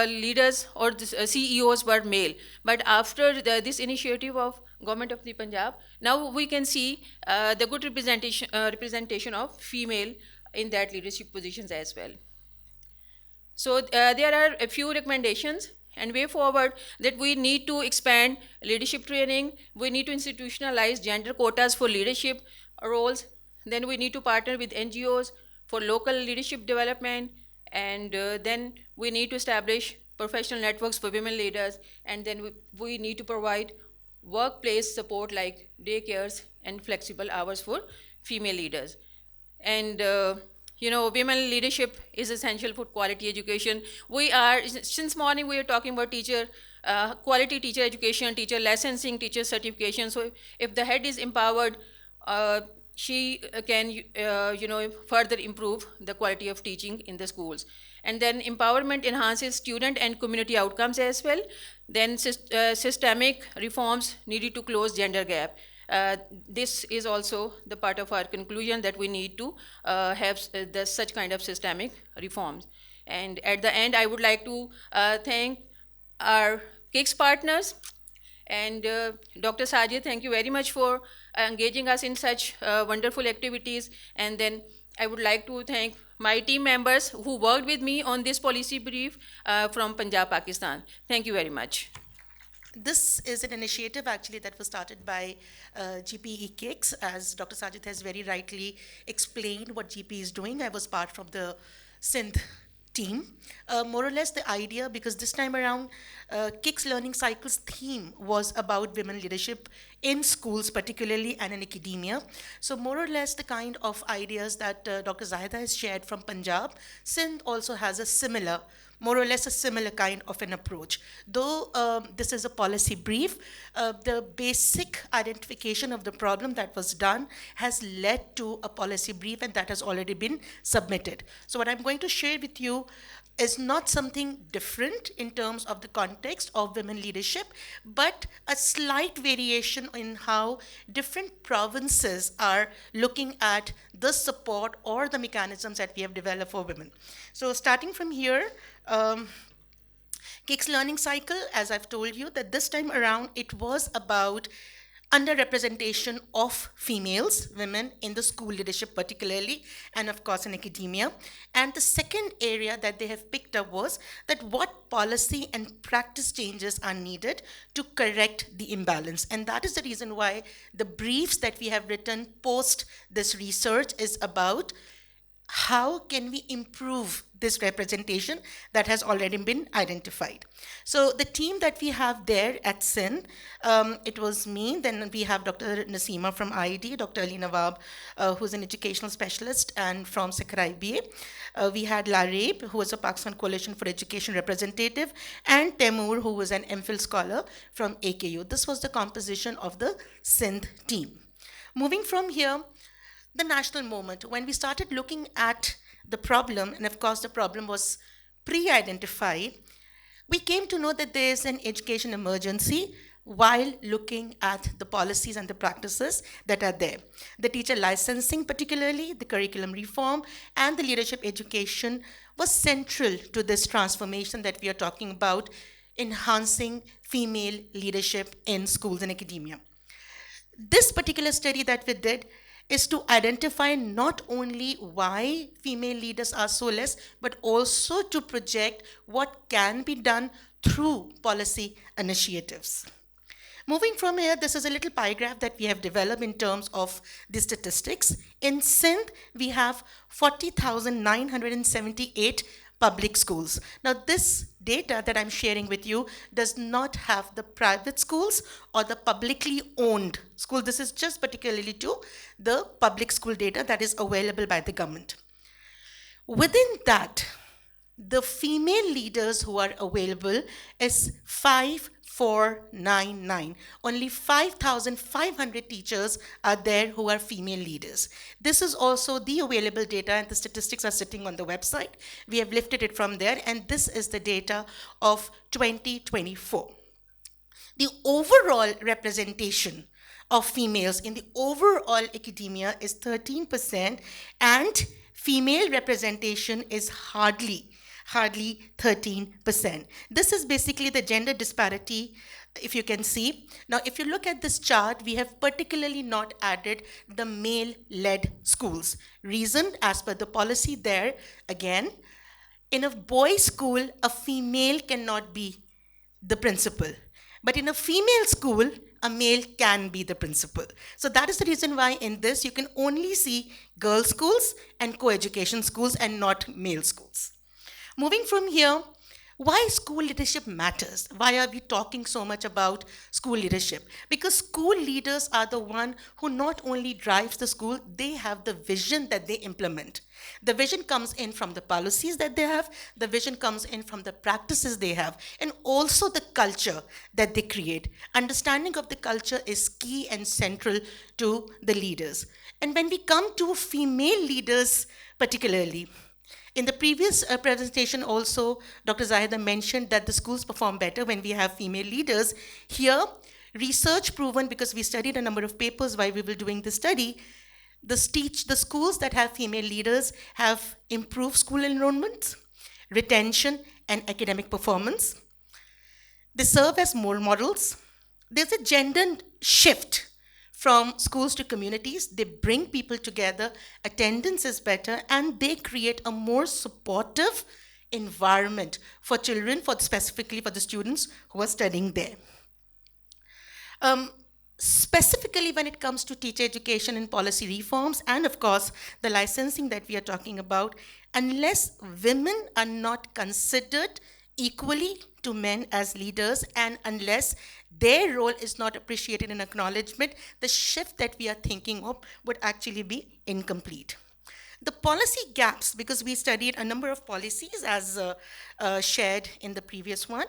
S14: leaders or the CEOs were male. But after this initiative of government of the Punjab, now we can see the good representation of female in that leadership positions as well. So there are a few recommendations and way forward that we need to expand leadership training, we need to institutionalize gender quotas for leadership roles, then we need to partner with NGOs for local leadership development, and then we need to establish professional networks for women leaders, and then we need to provide workplace support like daycares and flexible hours for female leaders. And women leadership is essential for quality education. Since morning we are talking about quality teacher education, teacher licensing, teacher certification. So if the head is empowered, she can further improve the quality of teaching in the schools. And then empowerment enhances student and community outcomes as well. Then systemic reforms needed to close gender gap. This is also the part of our conclusion, that we need to have such kind of systemic reforms. And at the end, I would like to thank our KIX partners. And Dr. Sajid, thank you very much for engaging us in such wonderful activities. And then I would like to thank my team members who worked with me on this policy brief from Punjab, Pakistan. Thank you very much.
S15: This is an initiative actually that was started by GPE KIX, as Dr. Sajid has very rightly explained what GP is doing. I was part from the Sindh team. More or less the idea, because this time around KIX Learning Cycle's theme was about women leadership in schools particularly and in academia. So more or less the kind of ideas that Dr. Zahida has shared from Punjab, Sindh also has a similar, more or less a similar kind of an approach. Though this is a policy brief, the basic identification of the problem that was done has led to a policy brief, and that has already been submitted. So what I'm going to share with you is not something different in terms of the context of women leadership, but a slight variation in how different provinces are looking at the support or the mechanisms that we have developed for women. So starting from here, KIX Learning Cycle, as I've told you, that this time around it was about underrepresentation of females, women in the school leadership particularly, and of course in academia. And the second area that they have picked up was that what policy and practice changes are needed to correct the imbalance. And that is the reason why the briefs that we have written post this research is about how can we improve this representation that has already been identified. So the team that we have there at Sindh, it was me, then we have Dr. Nasima from IIT, Dr. Ali Nawab, who's an educational specialist and from Sakhrai BA. We had Lareb, who was a Pakistan Coalition for Education representative, and Temur, who was an MPhil scholar from AKU. This was the composition of the Sindh team. Moving from here, the national moment, when we started looking at the problem, and of course the problem was pre-identified, we came to know that there is an education emergency while looking at the policies and the practices that are there. The teacher licensing particularly, the curriculum reform, and the leadership education was central to this transformation that we are talking about, enhancing female leadership in schools and academia. This particular study that we did is to identify not only why female leaders are so less, but also to project what can be done through policy initiatives. Moving from here, this is a little pie graph that we have developed in terms of the statistics. In Sindh, we have 40,978 public schools. Now this data that I'm sharing with you does not have the private schools or the publicly owned school. This is just particularly to the public school data that is available by the government. Within that, the female leaders who are available is 5,499. Only 5,500 teachers are there who are female leaders. This is also the available data, and the statistics are sitting on the website. We have lifted it from there, and this is the data of 2024. The overall representation of females in the overall academia is 13%, and female representation is hardly 13%. This is basically the gender disparity, if you can see. Now, if you look at this chart, we have particularly not added the male-led schools. Reason, as per the policy there, again, in a boys' school, a female cannot be the principal. But in a female school, a male can be the principal. So that is the reason why in this you can only see girls' schools and co-education schools and not male schools. Moving from here, why school leadership matters? Why are we talking so much about school leadership? Because school leaders are the one who not only drives the school, they have the vision that they implement. The vision comes in from the policies that they have, the vision comes in from the practices they have, and also the culture that they create. Understanding of the culture is key and central to the leaders. And when we come to female leaders particularly, In the previous presentation also, Dr. Zahida mentioned that the schools perform better when we have female leaders. Here, research proven, because we studied a number of papers while we were doing the study, the schools that have female leaders have improved school enrollment, retention, and academic performance. They serve as role models. There's a gender shift from schools to communities. They bring people together, attendance is better, and they create a more supportive environment for children, specifically for the students who are studying there. Specifically when it comes to teacher education and policy reforms, and of course the licensing that we are talking about, unless women are not considered equally to men as leaders, and unless their role is not appreciated and acknowledgement, the shift that we are thinking of would actually be incomplete. The policy gaps, because we studied a number of policies as shared in the previous one,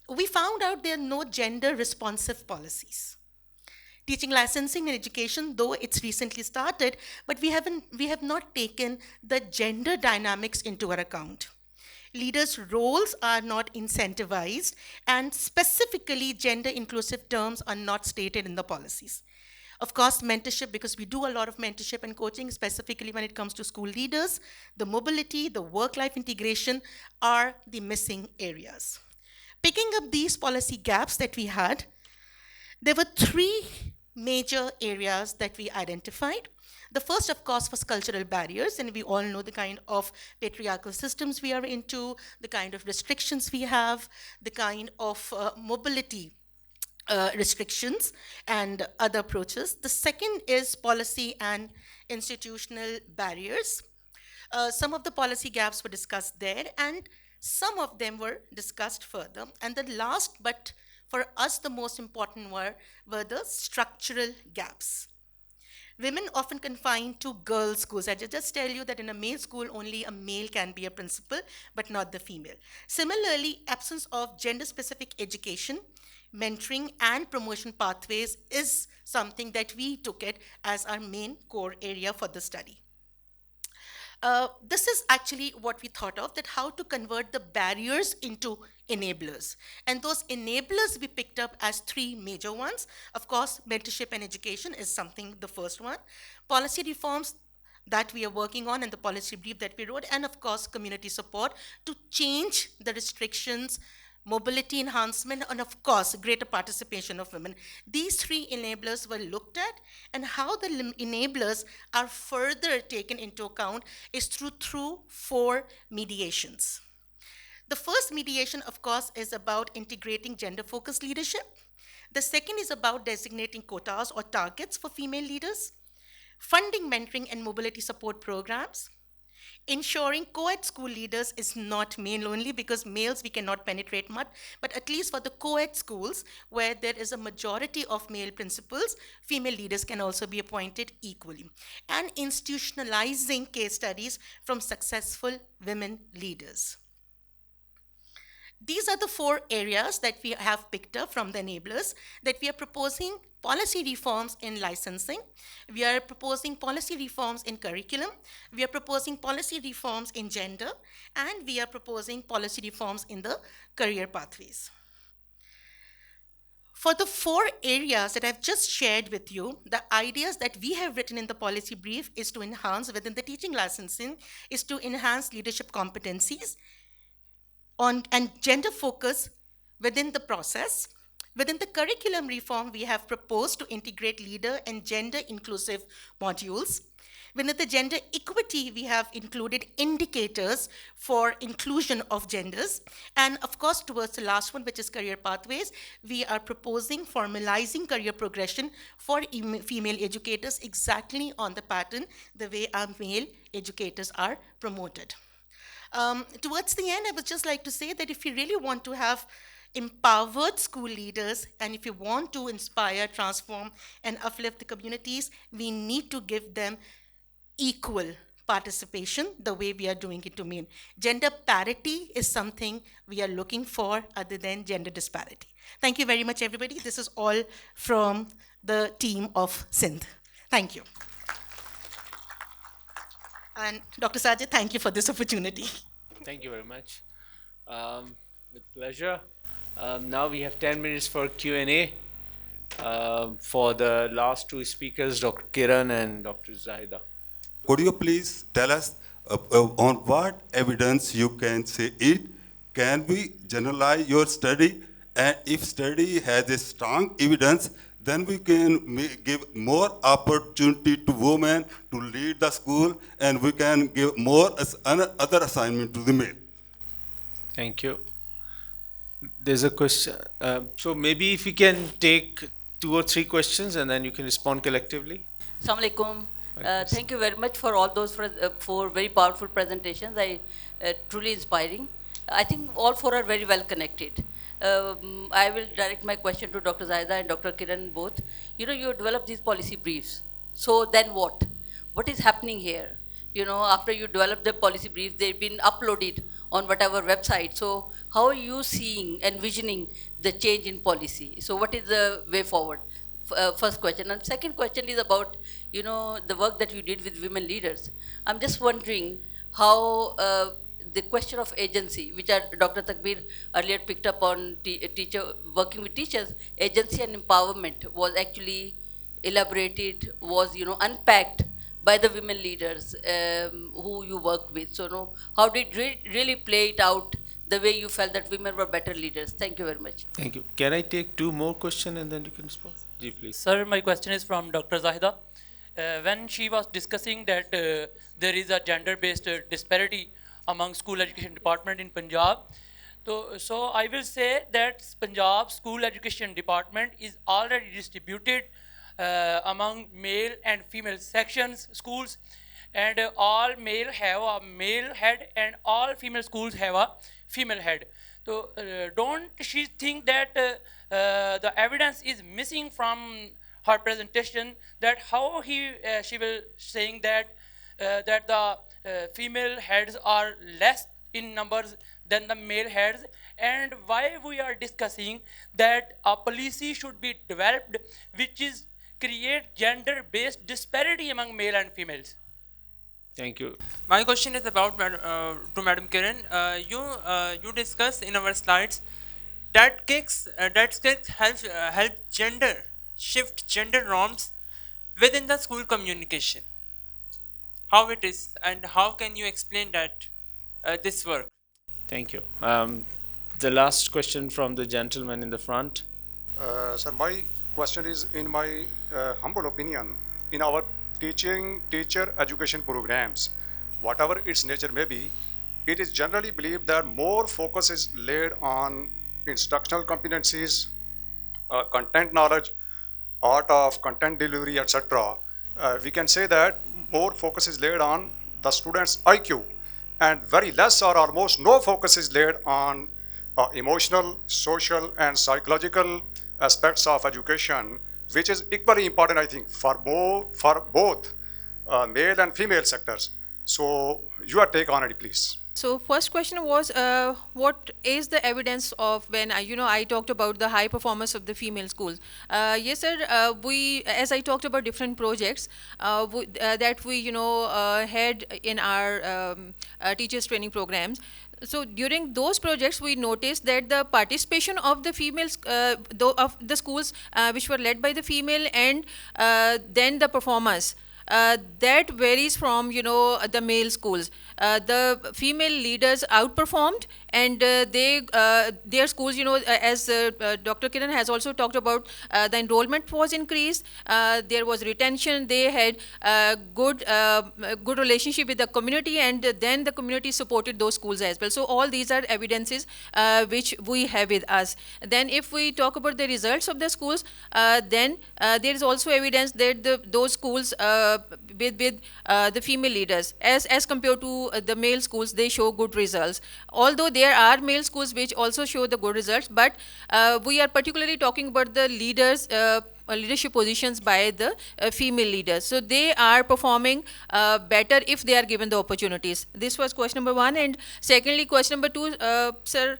S15: we found out there are no gender responsive policies. Teaching, licensing, and education, though it's recently started, but we have not taken the gender dynamics into our account. Leaders' roles are not incentivized, and specifically gender inclusive terms are not stated in the policies. Of course, mentorship, because we do a lot of mentorship and coaching, specifically when it comes to school leaders, the mobility, the work-life integration are the missing areas. Picking up these policy gaps that we had, there were three major areas that we identified. The first, of course, was cultural barriers, and we all know the kind of patriarchal systems we are into, the kind of restrictions we have, the kind of mobility restrictions and other approaches. The second is policy and institutional barriers. Some of the policy gaps were discussed there, and some of them were discussed further. And the last, but for us the most important, were the structural gaps. Women often confined to girls' schools. I just tell you that in a male school, only a male can be a principal, but not the female. Similarly, absence of gender-specific education, mentoring, and promotion pathways is something that we took it as our main core area for the study. This is actually what we thought of, that how to convert the barriers into enablers. And those enablers we picked up as three major ones. Of course, mentorship and education is something, the first one. Policy reforms that we are working on and the policy brief that we wrote, and of course, community support to change the restrictions, mobility enhancement, and of course, greater participation of women. These three enablers were looked at, and how the enablers are further taken into account is through four mediations. The first mediation, of course, is about integrating gender-focused leadership. The second is about designating quotas or targets for female leaders, funding mentoring and mobility support programs, ensuring co-ed school leaders is not male only, because males we cannot penetrate much, but at least for the co-ed schools where there is a majority of male principals, female leaders can also be appointed equally, and institutionalizing case studies from successful women leaders. These are the four areas that we have picked up from the enablers, that we are proposing policy reforms in licensing, we are proposing policy reforms in curriculum, we are proposing policy reforms in gender, and we are proposing policy reforms in the career pathways. For the four areas that I've just shared with you, the ideas that we have written in the policy brief is to enhance, within the teaching licensing, is to enhance leadership competencies, and gender focus within the process. Within the curriculum reform, we have proposed to integrate leader and gender inclusive modules. Within the gender equity, we have included indicators for inclusion of genders. And of course, towards the last one, which is career pathways, we are proposing formalizing career progression for female educators exactly on the pattern, the way our male educators are promoted. Towards the end, I would just like to say that if you really want to have empowered school leaders, and if you want to inspire, transform, and uplift the communities, we need to give them equal participation the way we are doing it to men. Gender parity is something we are looking for other than gender disparity. Thank you very much, everybody. This is all from the team of Sindh. Thank you. And Dr. Sajid, thank you for this opportunity.
S2: Thank you very much. With pleasure. Now we have 10 minutes for Q&A for the last two speakers, Dr. Kiran and Dr. Zahida.
S9: Could you please tell us on what evidence you can say it? Can we generalize your study? And if study has a strong evidence, then we can give more opportunity to women to lead the school, and we can give more other assignment to the male.
S2: Thank you. There's a question. So maybe if we can take 2 or 3 questions and then you can respond collectively.
S16: Assalamu alaikum. Thank you very much for all those for very powerful presentations. Truly inspiring. I think all 4 are very well connected. I will direct my question to Dr. Zahida and Dr. Kiran both. You develop these policy briefs. So then what? What is happening here? After you develop the policy briefs, they've been uploaded on whatever website. So how are you envisioning the change in policy? So what is the way forward? First question. And second question is about, the work that you did with women leaders. I'm just wondering how the question of agency, which Dr. Takbir earlier picked up on working with teachers, agency and empowerment was actually elaborated, was, unpacked by the women leaders who you worked with. So how did it really play it out the way you felt that women were better leaders? Thank you very much.
S2: Thank you. Can I take 2 more questions and then you can respond? Ji, please.
S17: Sir, my question is from Dr. Zahida. When she was discussing that there is a gender-based disparity among school education department in Punjab, so I will say that Punjab school education department is already distributed among male and female sections schools, and all male have a male head and all female schools have a female head. So don't she think that the evidence is missing from her presentation, that how she will saying that that the female heads are less in numbers than the male heads, and why we are discussing that a policy should be developed which is create gender-based disparity among male and females.
S2: Thank you.
S18: My question is about to Madam Kiran. You discussed in our slides that KIX help shift gender norms within the school communication. How it is and how can you explain that this work?
S2: Thank you. The last question from the gentleman in the front.
S19: Sir, my question is, in my humble opinion, in our teacher education programs, whatever its nature may be, it is generally believed that more focus is laid on instructional competencies, content knowledge, art of content delivery, etc. We can say that more focus is laid on the student's IQ, and very less or almost no focus is laid on emotional, social, and psychological aspects of education, which is equally important, I think, for both male and female sectors. So your take on it, please.
S14: So first question was, what is the evidence of when I talked about the high performance of the female schools? Yes, sir. We, as I talked about different projects that we had in our teachers training programs. So during those projects, we noticed that the participation of the females, of the schools which were led by the female, and then the performance. That varies from the male schools. The female leaders outperformed, and their schools, as Dr. Kiran has also talked about, the enrollment was increased, there was retention, they had good relationship with the community, and then the community supported those schools as well. So all these are evidences which we have with us. Then if we talk about the results of the schools, then there is also evidence that those schools with the female leaders, as compared to the male schools, they show good results. Although there are male schools which also show the good results, but we are particularly talking about the leaders, leadership positions by the female leaders. So they are performing better if they are given the opportunities. This was question number 1. And secondly, question number 2, sir,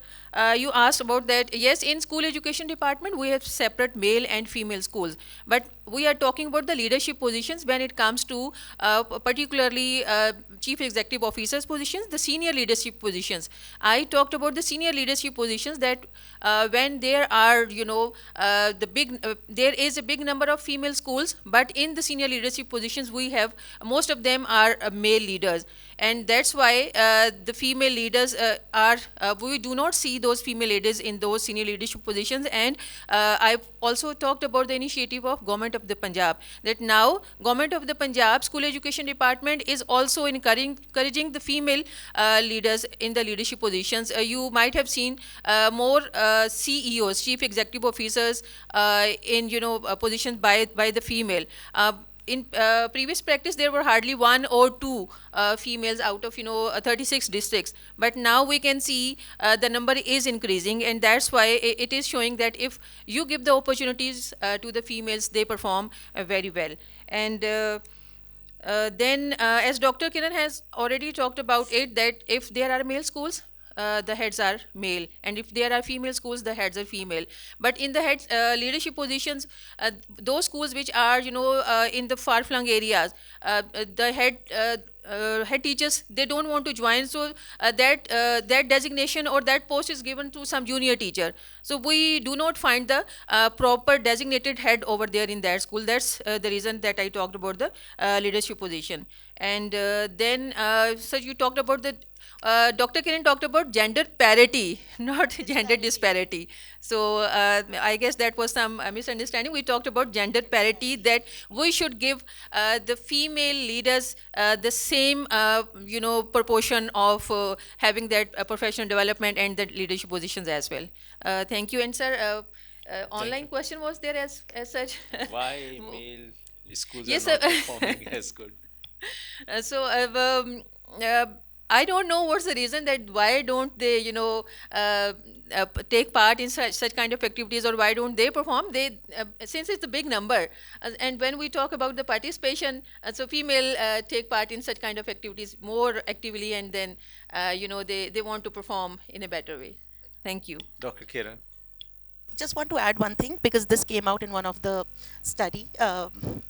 S14: you asked about that. Yes, in school education department, we have separate male and female schools. But we are talking about the leadership positions when it comes to particularly chief executive officers positions, the senior leadership positions. I talked about the senior leadership positions that when there are, there is a big number of female schools, but in the senior leadership positions, we have, most of them are male leaders. And that's why the female leaders we do not see those female leaders in those senior leadership positions. And I've also talked about the initiative of Government of the Punjab, that now Government of the Punjab School Education Department is also encouraging the female leaders in the leadership positions. You might have seen more CEOs, Chief Executive Officers, in positions by the female. In previous practice, there were hardly 1 or 2 females out of 36 districts, but now we can see the number is increasing, and that's why it is showing that if you give the opportunities to the females, they perform very well. And then as Dr. Kiran has already talked about it, that if there are male schools, the heads are male, and if there are female schools, the heads are female. But in the heads leadership positions, those schools which are in the far-flung areas, the head teachers, they don't want to join, so that designation or that post is given to some junior teacher. So we do not find the proper designated head over there in that school. That's the reason that I talked about the leadership position. And then so you talked about the Dr. Kiran talked about gender parity, not gender disparity. So I guess that was some misunderstanding. We talked about gender parity, that we should give the female leaders the same, proportion of having that professional development and the leadership positions as well. Thank you. And sir, online question was there as such.
S2: Why male schools
S14: yes,
S2: are not performing as good?
S14: I don't know what's the reason that why don't they, take part in such kind of activities, or why don't they perform? They since it's a big number, and when we talk about the participation, so female take part in such kind of activities more actively, and then they want to perform in a better way. Thank you,
S2: Dr. Kiran.
S15: Just want to add one thing, because this came out in one of the study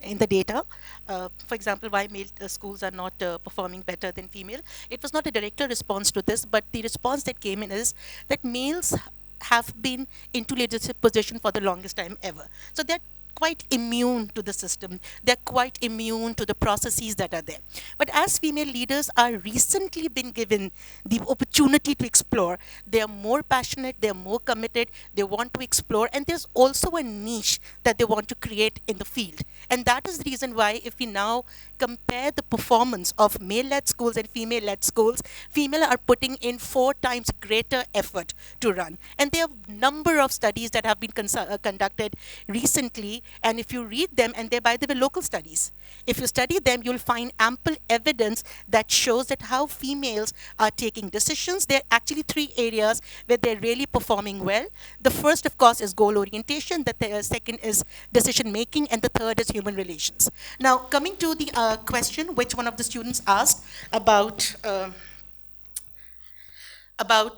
S15: in the data. For example, why male schools are not performing better than female. It was not a direct response to this, but the response that came in is that males have been into leadership position for the longest time ever. So they're quite immune to the system. They're quite immune to the processes that are there. But as female leaders are recently been given the opportunity to explore, they are more passionate, they're more committed, they want to explore, and there's also a niche that they want to create in the field. And that is the reason why, if we now compare the performance of male-led schools and female-led schools, female are putting in 4 times greater effort to run. And there are a number of studies that have been conducted recently, and if you read them, and they're, by the way, local studies, if you study them, you'll find ample evidence that shows that how females are taking decisions. There are actually 3 areas where they're really performing well. The first, of course, is goal orientation. The second is decision making, and the third is human relations. Now, coming to the question which one of the students asked about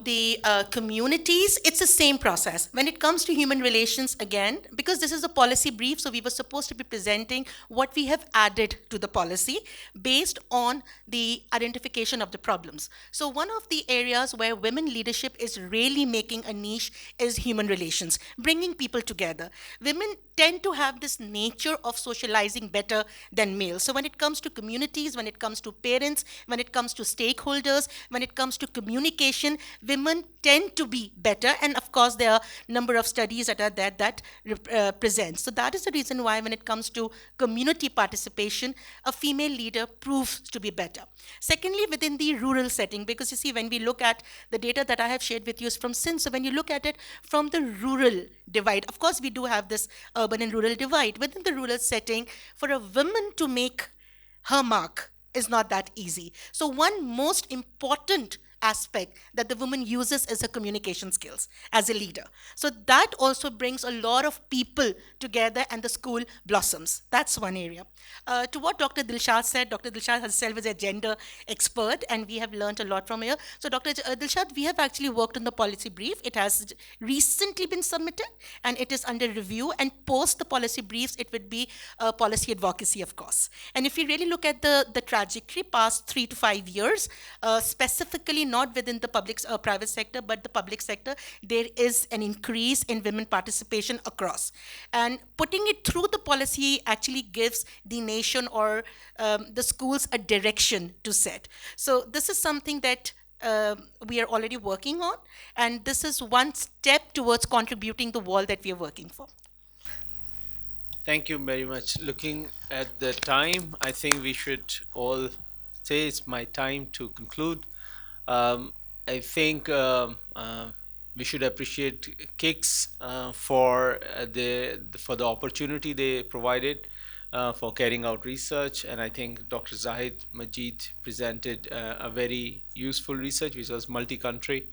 S15: the communities, it's the same process. When it comes to human relations, again, because this is a policy brief, so we were supposed to be presenting what we have added to the policy based on the identification of the problems. So one of the areas where women leadership is really making a niche is human relations, bringing people together. Women tend to have this nature of socializing better than males. So when it comes to communities, when it comes to parents, when it comes to stakeholders, when it comes to communication, women tend to be better. And of course, there are a number of studies that are there that present. So that is the reason why when it comes to community participation, a female leader proves to be better. Secondly, within the rural setting, because you see, when we look at the data that I have shared with you is from SIN, so when you look at it from the rural divide, of course, we do have this urban and rural divide. Within the rural setting, for a woman to make her mark is not that easy. So one most important aspect that the woman uses as her communication skills as a leader. So that also brings a lot of people together and the school blossoms. That's one area. To what Dr. Dilshad said, Dr. Dilshad herself is a gender expert and we have learned a lot from her. So Dr. Dilshad, we have actually worked on the policy brief. It has recently been submitted and it is under review, and post the policy briefs, it would be policy advocacy, of course. And if you really look at the trajectory past 3 to 5 years, specifically not within the private sector, but the public sector, there is an increase in women participation across. And putting it through the policy actually gives the nation or the schools a direction to set. So this is something that we are already working on, and this is one step towards contributing the wall that we are working for.
S2: Thank you very much. Looking at the time, I think we should all say it's my time to conclude. I think we should appreciate KIX for the opportunity they provided for carrying out research, and I think Dr. Zahid Majid presented a very useful research which was multi-country,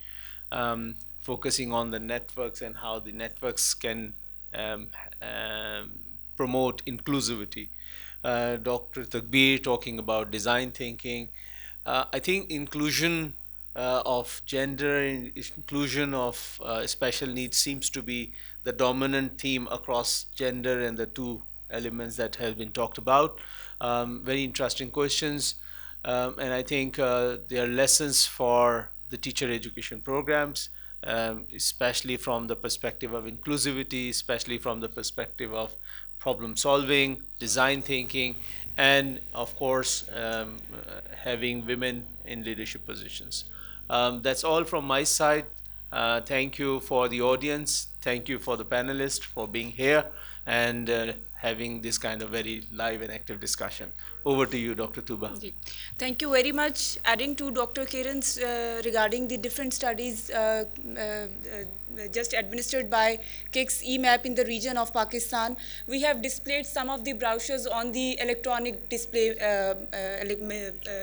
S2: focusing on the networks and how the networks can promote inclusivity. Dr. Takbir talking about design thinking. I think inclusion of gender, inclusion of special needs seems to be the dominant theme across gender and the two elements that have been talked about. Very interesting questions, and I think there are lessons for the teacher education programs, especially from the perspective of inclusivity, especially from the perspective of problem solving, design thinking, and of course having women in leadership positions. That's all from my side. Thank you for the audience. Thank you for the panelists for being here and having this kind of very live and active discussion. Over to you, Dr. Tuba.
S1: Thank you very much. Adding to Dr. Kiran's regarding the different studies just administered by KIX EMAP in the region of Pakistan, we have displayed some of the brochures on the electronic display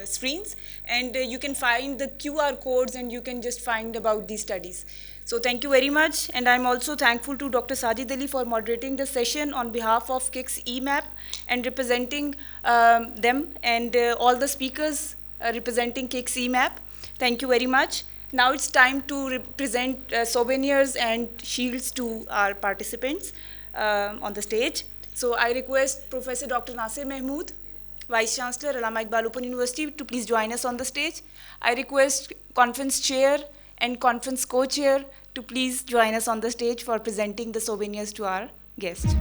S1: screens, and you can find the QR codes and you can just find about these studies. So thank you very much, and I'm also thankful to Dr. Sajid Ali for moderating the session on behalf of KIX EMAP and representing them, and all the speakers representing KIX EMAP. Thank you very much. Now it's time to present souvenirs and shields to our participants on the stage. So I request Professor Dr. Nasir Mahmood, Vice Chancellor, Allama Iqbal Open University, to please join us on the stage. I request Conference Chair and Conference Co-Chair to please join us on the stage for presenting the souvenirs to our guests.